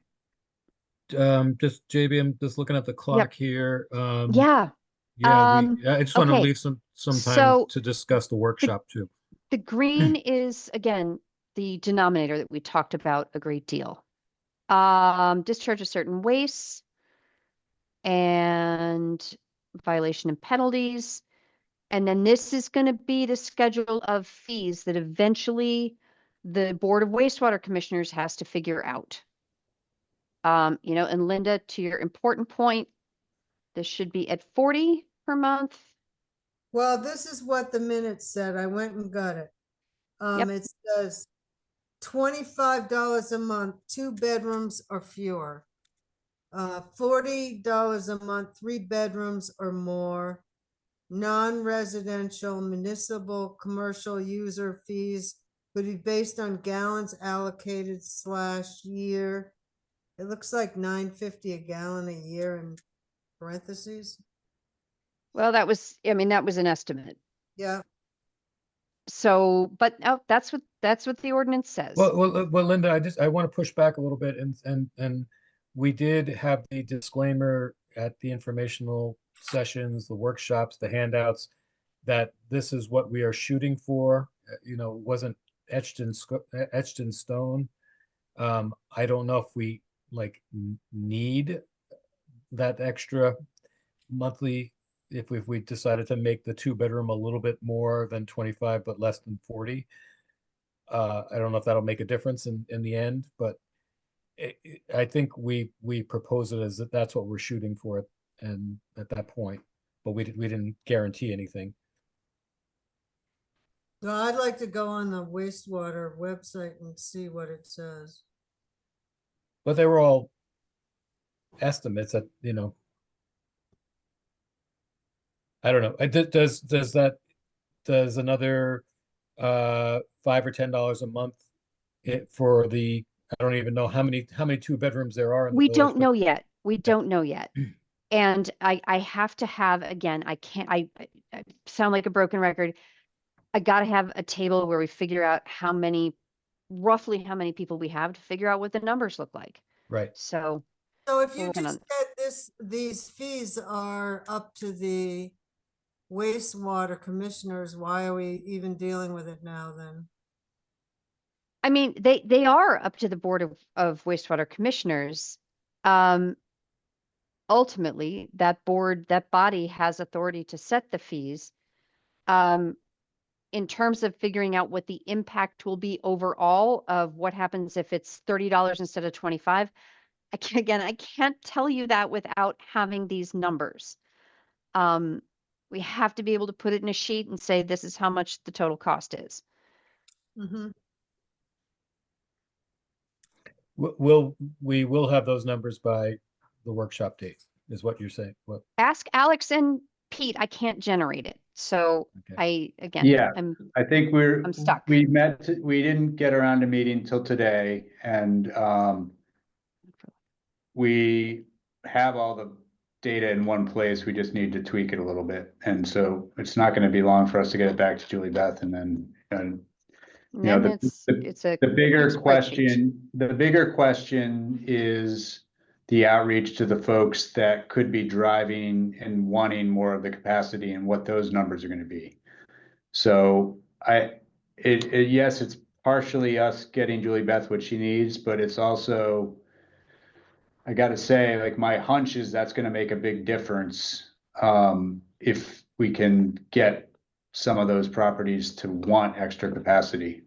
Just JB, I'm just looking at the clock here. Yeah. Yeah, I just want to Okay. leave some time So to discuss the workshop too. the green is again the denominator that we talked about a great deal. Discharge of certain wastes and violation and penalties. And then this is going to be the schedule of fees that eventually the Board of Wastewater Commissioners has to figure out. And Linda, to your important point, this should be at 40 per month. Well, this is what the minutes said. I went and got it. Yep. It says $25 a month, 2 bedrooms or fewer. $40 a month, 3 bedrooms or more. Non-residential municipal commercial user fees would be based on gallons allocated / year. It looks like $9.50 a gallon a year in parentheses. Well, that was an estimate. Yeah. So, but that's what the ordinance says. Well, Linda, I want to push back a little bit, and we did have the disclaimer at the informational sessions, the workshops, the handouts, that this is what we are shooting for. It wasn't etched in stone. I don't know if we need that extra monthly, if we decided to make the 2 bedroom a little bit more than 25 but less than 40. I don't know if that'll make a difference in the end, but I think we propose it as that's what we're shooting for, and at that point, but we didn't guarantee anything. No, I'd like to go on the wastewater website and see what it says. But they were all estimates that I don't know. Does another $5 or $10 a month for the, I don't even know how many 2 bedrooms there are in the We village, don't but know yet. We don't know yet. And I have to have, again, I can't, I sound like a broken record. I gotta have a table where we figure out roughly how many people we have to figure out what the numbers look like. right. So So if we're you working just on said these fees are up to the wastewater commissioners, why are we even dealing with it now then? I mean, they are up to the Board of Wastewater Commissioners. Ultimately, that body has authority to set the fees. In terms of figuring out what the impact will be overall of what happens if it's $30 instead of 25, I can't tell you that without having these numbers. We have to be able to put it in a sheet and say, this is how much the total cost is. Mhm. We will have those numbers by the workshop date, is what you're saying. What? Ask Alex and Pete. I can't generate it. So Okay. Yeah, I'm I think stuck. we didn't get around to meeting till today, and we have all the data in one place. We just need to tweak it a little bit. And so it's not gonna be long for us to get it back to Julie Beth, and then, And you know, then it's a the bigger spreadsheet. question is the outreach to the folks that could be driving and wanting more of the capacity and what those numbers are gonna be. So yes, it's partially us getting Julie Beth what she needs, but it's also, I gotta say, like, my hunch is that's gonna make a big difference, if we can get some of those properties to want extra capacity.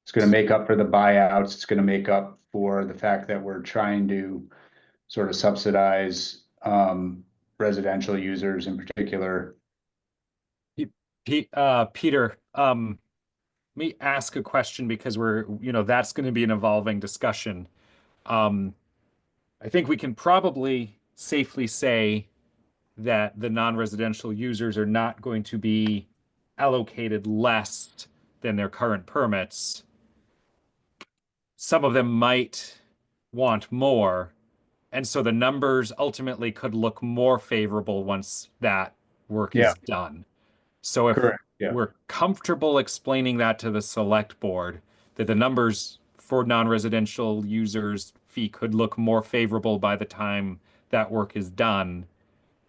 It's gonna make up for the buyouts. It's gonna make up for the fact that we're trying to sort of subsidize, residential users in particular. Peter, let me ask a question because that's going to be an evolving discussion. I think we can probably safely say that the non-residential users are not going to be allocated less than their current permits. Some of them might want more, and so the numbers ultimately could look more favorable once that work Yeah. is done. So if Correct, yeah. we're comfortable explaining that to the select board, that the numbers for non-residential users fee could look more favorable by the time that work is done,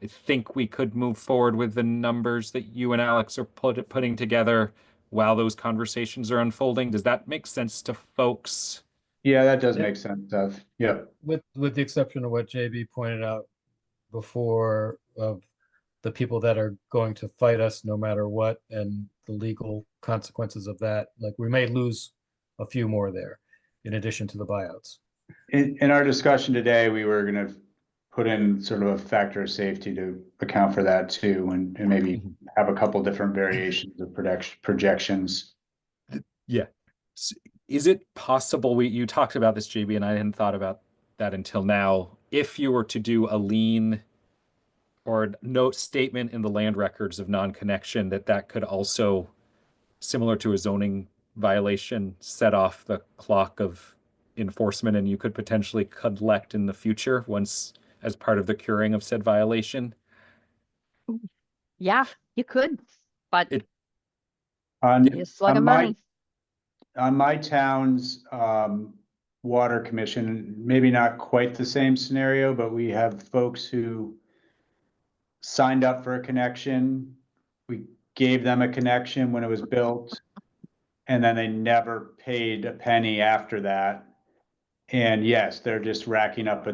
I think we could move forward with the numbers that you and Alex are putting together while those conversations are unfolding. Does that make sense to folks? Yeah, that does Yeah. make sense, Seth. Yep. With the exception of what JB pointed out before, of the people that are going to fight us no matter what, and the legal consequences of that. Like, we may lose a few more there in addition to the buyouts. In our discussion today, we were gonna put in sort of a factor of safety to account for that too, and maybe have a couple different variations of projections. Yeah. Is it possible, you talked about this, JB, and I hadn't thought about that until now. If you were to do a lien or a note statement in the land records of non-connection, that could also, similar to a zoning violation, set off the clock of enforcement, and you could potentially collect in the future once as part of the curing of said violation. Yeah, you could, but On, it's a slug of on my, money. on my town's, water commission, maybe not quite the same scenario, but we have folks who signed up for a connection. We gave them a connection when it was built, and then they never paid a penny after that. And yes, they're just racking up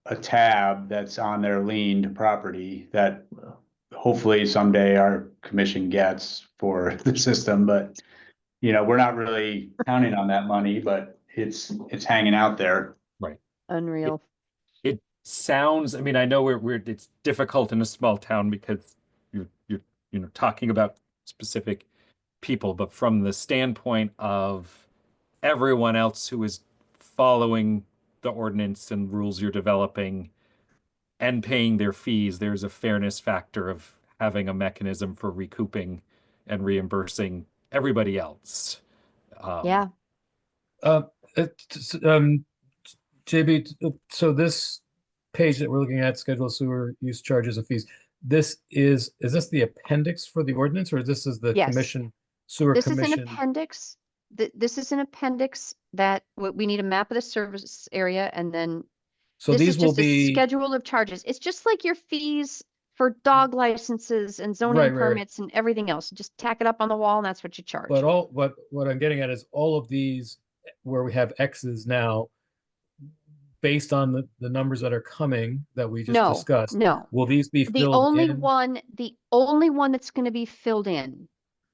a tab that's on their liened property that hopefully someday our commission gets for the system, but we're not really counting on that money, but it's hanging out there. Right. Unreal. It sounds, I mean, I know it's difficult in a small town because you're talking about specific people, but from the standpoint of everyone else who is following the ordinance and rules you're developing, and paying their fees, there's a fairness factor of having a mechanism for recouping and reimbursing everybody else. Yeah, Uh, it's, JB, so this page that we're looking at, schedule sewer use charges and fees, is this the appendix for the ordinance, or this is the Yes. commission, sewer this is an commission? appendix. This is an appendix that we need a map of the service area, and then So this these is will just a be, schedule of charges. It's just like your fees for dog licenses and zoning Right, right. permits and everything else. Just tack it up on the wall and that's what you charge. but what I'm getting at is all of these where we have X's now, based on the numbers that are coming that we just No, discussed, no. will these be The filled only in? one that's going to be filled in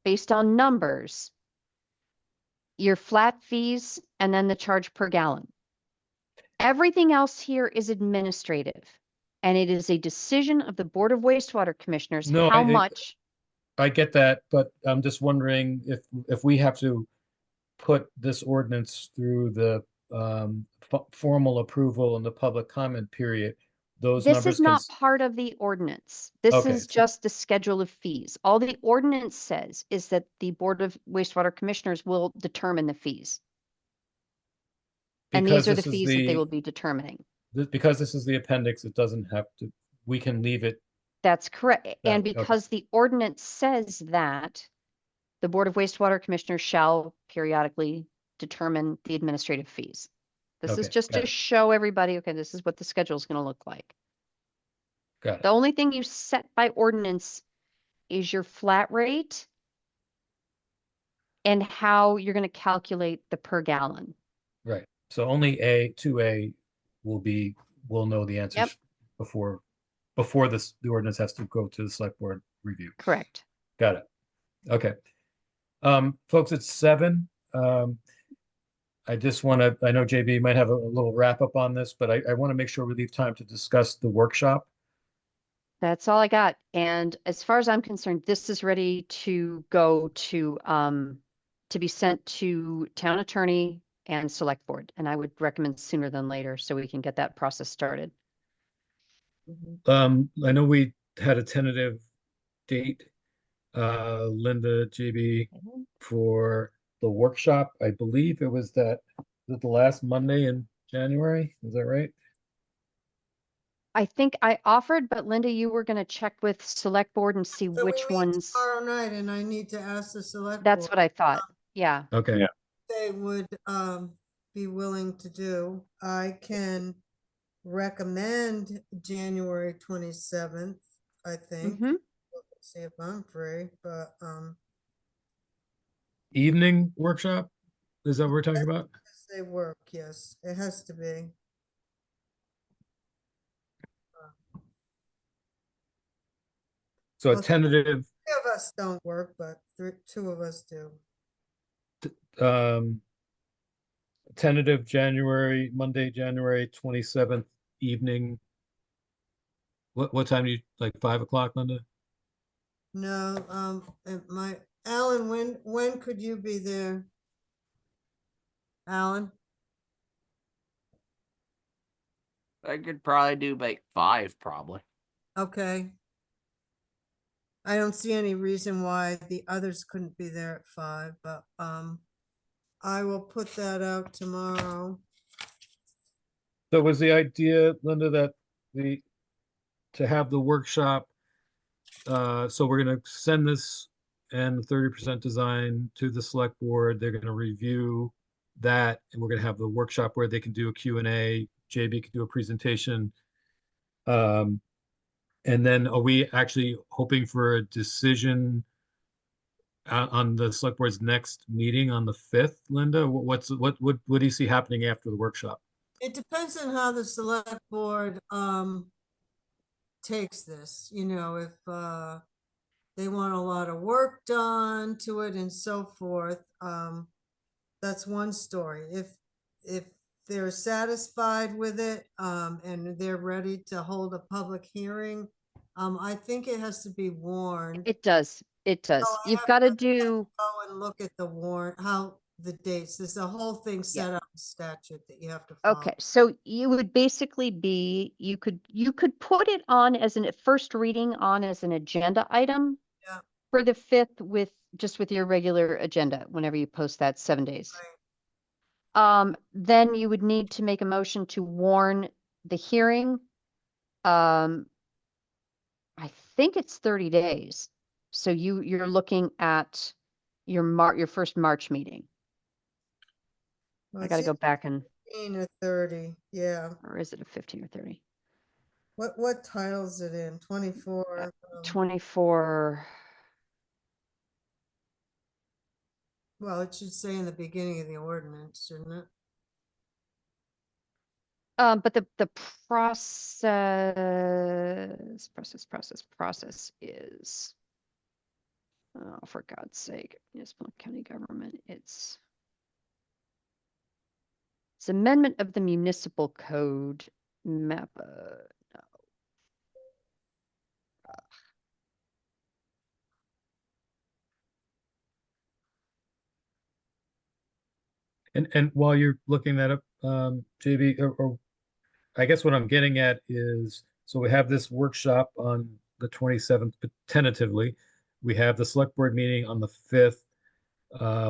based on numbers, your flat fees and then the charge per gallon. Everything else here is administrative. And it is a decision of the Board of Wastewater Commissioners No, how much. I get that, but I'm just wondering if we have to put this ordinance through the formal approval and the public comment period, those This numbers is not part of the ordinance. This Okay, is so- just the schedule of fees. All the ordinance says is that the Board of Wastewater Commissioners will determine the fees. And because these are the this is fees that they will be determining. because this is the appendix, it doesn't have to, we can leave it. That's correct. And Okay. because the ordinance says that the Board of Wastewater Commissioners shall periodically determine the administrative fees. This is Okay, just got to it. show everybody, okay, this is what the schedule is going to look like. Got The it. only thing you set by ordinance is your flat rate and how you're going to calculate the per gallon. Right. So only 2A we'll know the answers before the ordinance has to go to the select board review. Correct. Got it. Okay. Folks, it's 7. I just want to, I know JB might have a little wrap up on this, but I want to make sure we leave time to discuss the workshop. That's all I got. And as far as I'm concerned, this is ready to go to be sent to town attorney and select board. And I would recommend sooner than later so we can get that process started. I know we had a tentative date, Linda, JB, for the workshop. I believe it was the last Monday in January. Is that right? I think I offered, but Linda, you were going to check with select board and see So we which meet ones. Tomorrow night, and I need to ask the select. That's board what I thought. Yeah. Okay. Yeah. They would be willing to do. I can recommend January 27th, I think. Mhm. See if I'm free, but Evening workshop? Is that what we're talking about? they work, yes, it has to be. So a Well, tentative, 3 of us don't work, but 2 of us do. um, tentative Monday, January 27th evening. What time do you, like 5 o'clock, Linda? No, Alan, when could you be there? Alan? I could probably do like 5, probably. Okay. I don't see any reason why the others couldn't be there at 5, but I will put that out tomorrow. So was the idea, Linda, that to have the workshop, so we're gonna send this and the 30% design to the select board. They're gonna review that, and we're gonna have the workshop where they can do a Q&A. JB can do a presentation. And then are we actually hoping for a decision on the select board's next meeting on the 5th, Linda? What do you see happening after the workshop? It depends on how the select board takes this, if they want a lot of work done to it and so forth. That's one story. If they're satisfied with it and they're ready to hold a public hearing, I think it has to be warned. It does. It does. So I You've have got to to do, Go and look at the warrant, how the dates. There's a whole thing set up in statute that you have to follow. Okay, so you would basically be, you could put it on as an first reading on as an agenda item. Yeah. For the 5th with your regular agenda, whenever you post that 7 days. Then you would need to make a motion to warn the hearing. I think it's 30 days. So you're looking at your first March meeting. Well, I it's gotta go either back and, 15 or 30, yeah. or is it a 15 or 30? What title's it in? 24? 24. Well, it should say in the beginning of the ordinance, shouldn't it? But the process is, oh, for God's sake, municipal county government, it's amendment of the municipal code map. No. And while you're looking that up, JB, or I guess what I'm getting at is, so we have this workshop on the 27th, but tentatively. We have the select board meeting on the 5th.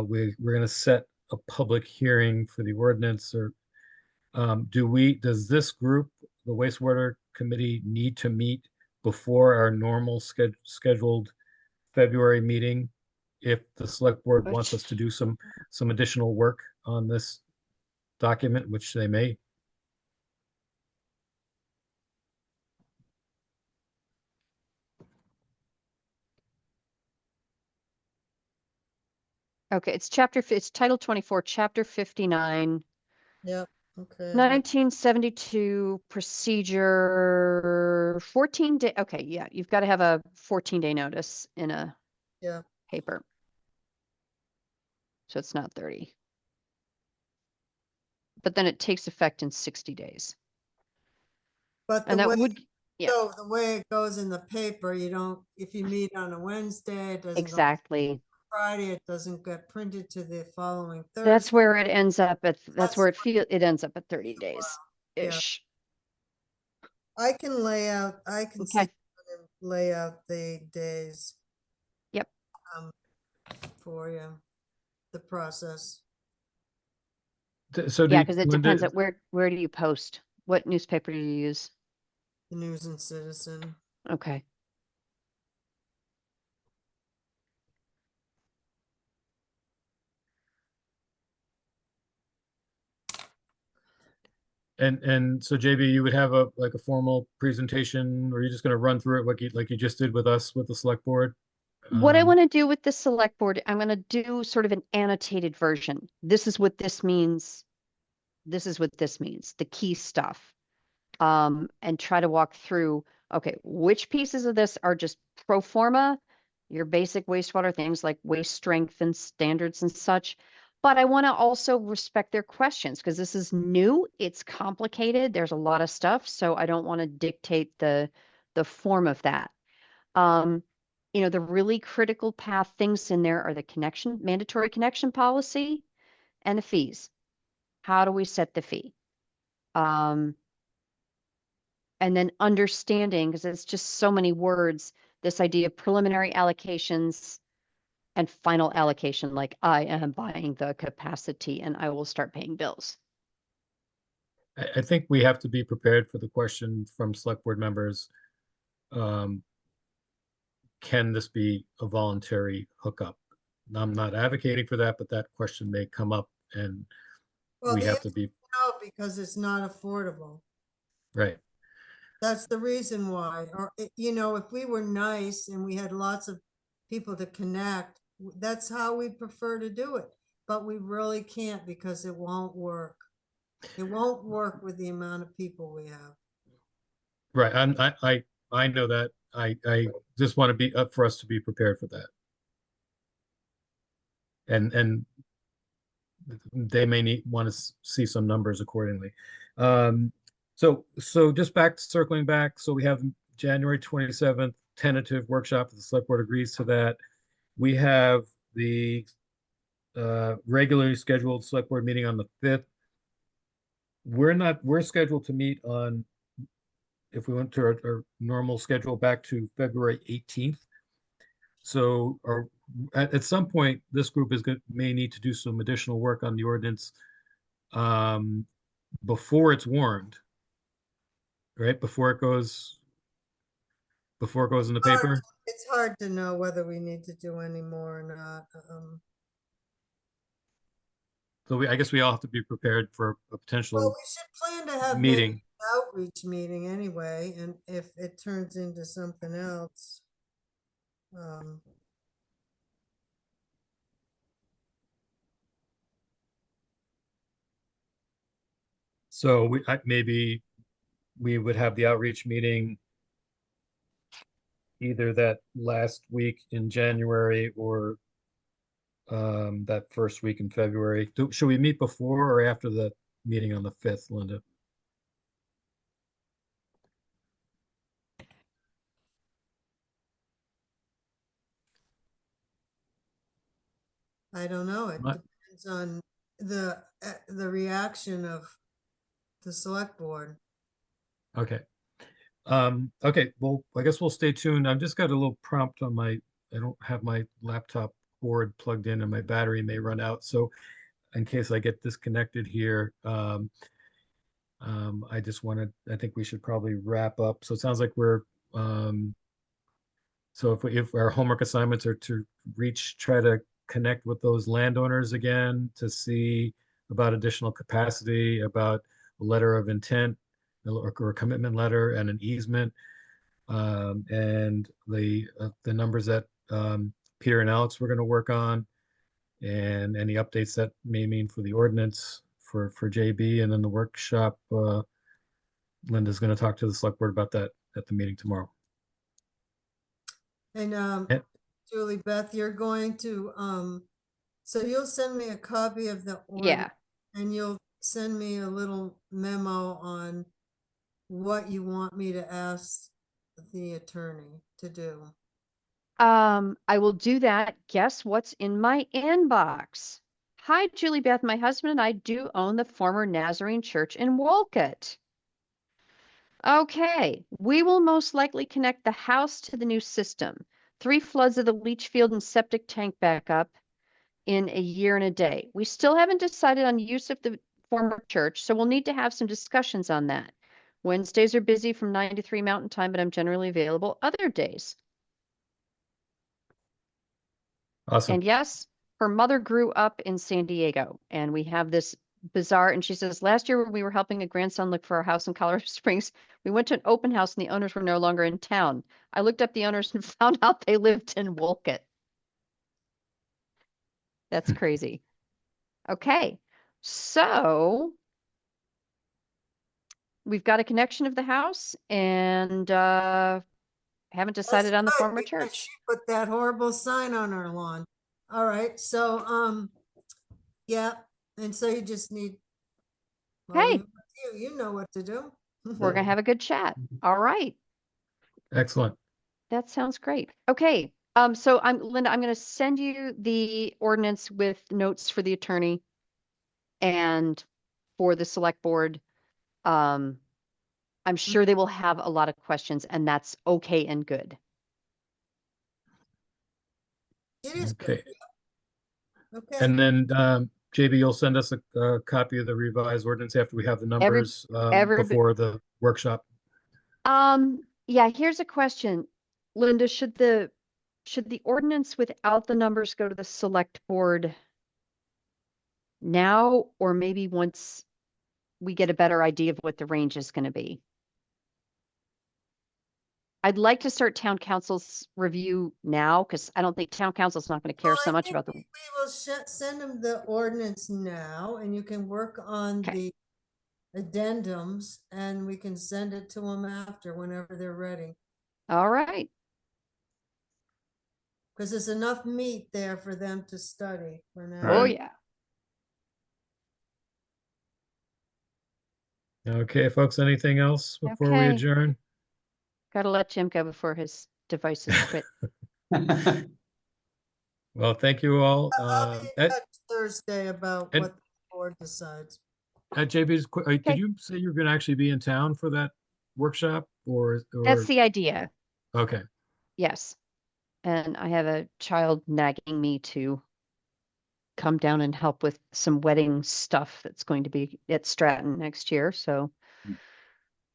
We're going to set a public hearing for the ordinance, or does this group, the wastewater committee, need to meet before our normal scheduled February meeting if the select board wants us to do some additional work on this document, which they may? Okay, it's it's title 24, chapter 59, Yep, okay. 1972 procedure, 14 day. Okay, yeah, you've got to have a 14-day notice in a Yeah, paper. So it's not 30. But then it takes effect in 60 days. but the And that way, would, yeah, so the way it goes in the paper, you don't, if you meet on a Wednesday, it doesn't go exactly. Friday, it doesn't get printed to the following That's Thursday. where it ends up at, that's That's where it ends up at 30 days Yeah. ish. I can I can Okay. lay out the days. Yep. For you, the process. So Yeah, because it depends Linda, at where do you post? What newspaper do you use? The News and Citizen. Okay. and so JB, you would have a like a formal presentation, or you're just going to run through it like you just did with us with the select board? What I want to do with the select board, I'm going to do sort of an annotated version. This is what this means. This is what this means, the key stuff. And try to walk through, okay, which pieces of this are just pro forma, your basic wastewater things like waste strength and standards and such. But I want to also respect their questions because this is new, it's complicated, there's a lot of stuff. So I don't want to dictate the form of that. The really critical path things in there are the mandatory connection policy and the fees. How do we set the fee? And then understanding, because it's just so many words, this idea of preliminary allocations and final allocation, like I am buying the capacity and I will start paying bills. I think we have to be prepared for the question from select board members. Can this be a voluntary hookup? I'm not advocating for that, but that question may come up, and Well, we the have to be no, because it's not affordable. right. That's the reason why. Or, if we were nice and we had lots of people to connect, that's how we prefer to do it. But we really can't because it won't work. It won't work with the amount of people we have. Right. I know that. I just want to be up for us to be prepared for that. And they may want to see some numbers accordingly. So just circling back. So we have January 27th tentative workshop. The select board agrees to that. We have the regularly scheduled select board meeting on the 5th. We're scheduled to meet on, if we went to our normal schedule, back to February 18th. So at some point, this group may need to do some additional work on the ordinance before it's warned, right? Before it goes in the paper. It's hard to know whether we need to do any more or not. So I guess we all have to be prepared for a Well, potential we should plan to have maybe meeting. an outreach meeting anyway, and if it turns into something else. So maybe we would have the outreach meeting either that last week in January or that first week in February. Should we meet before or after the meeting on the 5th, Linda? I don't know. It What? depends on the reaction of the select board. Okay. Okay, well, I guess we'll stay tuned. I've just got a little prompt on I don't have my laptop cord plugged in and my battery may run out. So in case I get disconnected here, I think we should probably wrap up. So it sounds like so if our homework assignments are to try to connect with those landowners again to see about additional capacity, about a letter of intent or a commitment letter and an easement, and the numbers that Peter and Alex were going to work on, and any updates that may mean for the ordinance for JB, and then the workshop. Linda's going to talk to the select board about that at the meeting tomorrow. And Yeah. Julie Beth, you're going to so you'll send me a copy of the Yeah. ordinance, and you'll send me a little memo on what you want me to ask the attorney to do. I will do that. Guess what's in my inbox? Hi, Julie Beth. My husband and I do own the former Nazarene Church in Wolcott. Okay, we will most likely connect the house to the new system. 3 floods of the leach field and septic tank backup in a year and a day. We still haven't decided on use of the former church, so we'll need to have some discussions on that. Wednesdays are busy from 9 to 3 Mountain Time, but I'm generally available other days. Awesome. And yes, her mother grew up in San Diego, and we have this bizarre, and she says, last year when we were helping a grandson look for a house in Colorado Springs, we went to an open house and the owners were no longer in town. I looked up the owners and found out they lived in Wolcott. That's crazy. Okay, so we've got a connection of the house, and haven't decided on the That's good, former because church. she put that horrible sign on her lawn. All right, so yeah, and so you just need. I'll Hey. leave it with you know what to do. We're gonna have a good chat. All right. Excellent. That sounds great. Okay. So Linda, I'm going to send you the ordinance with notes for the attorney and for the select board. I'm sure they will have a lot of questions, and that's okay and good. It is Okay. okay. And then JB, you'll send us a copy of the revised ordinance after we have the numbers before the workshop. Yeah, here's a question. Linda, should the ordinance without the numbers go to the select board now, or maybe once we get a better idea of what the range is going to be? I'd like to start town council's review now, because I don't think town council's not going to care so much about the. We will send them the ordinance now, and you can work on the addendums, and we can send it to them after, whenever they're ready. All right. Because there's enough meat there for them to study for now. Oh, yeah. Okay, folks, anything else before we Okay. adjourn? Got to let Jim go before his devices quit. Well, thank you all. I'll be in touch Thursday about Ed- what the board decides. JB's, Okay. did you say you're gonna actually be in town for that workshop That's the idea. okay. Yes. And I have a child nagging me to come down and help with some wedding stuff that's going to be at Stratton next year. So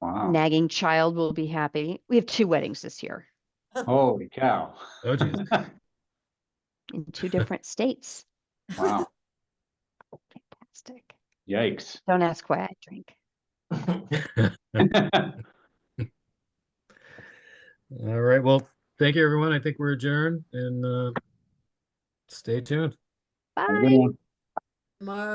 Wow, nagging child will be happy. We have 2 weddings this year holy cow. Oh, geez. in 2 different states. Wow, Fantastic. yikes. Don't ask why I drink. All right. Well, thank you, everyone. I think we're adjourned and stay tuned. Bye. Have a good one. My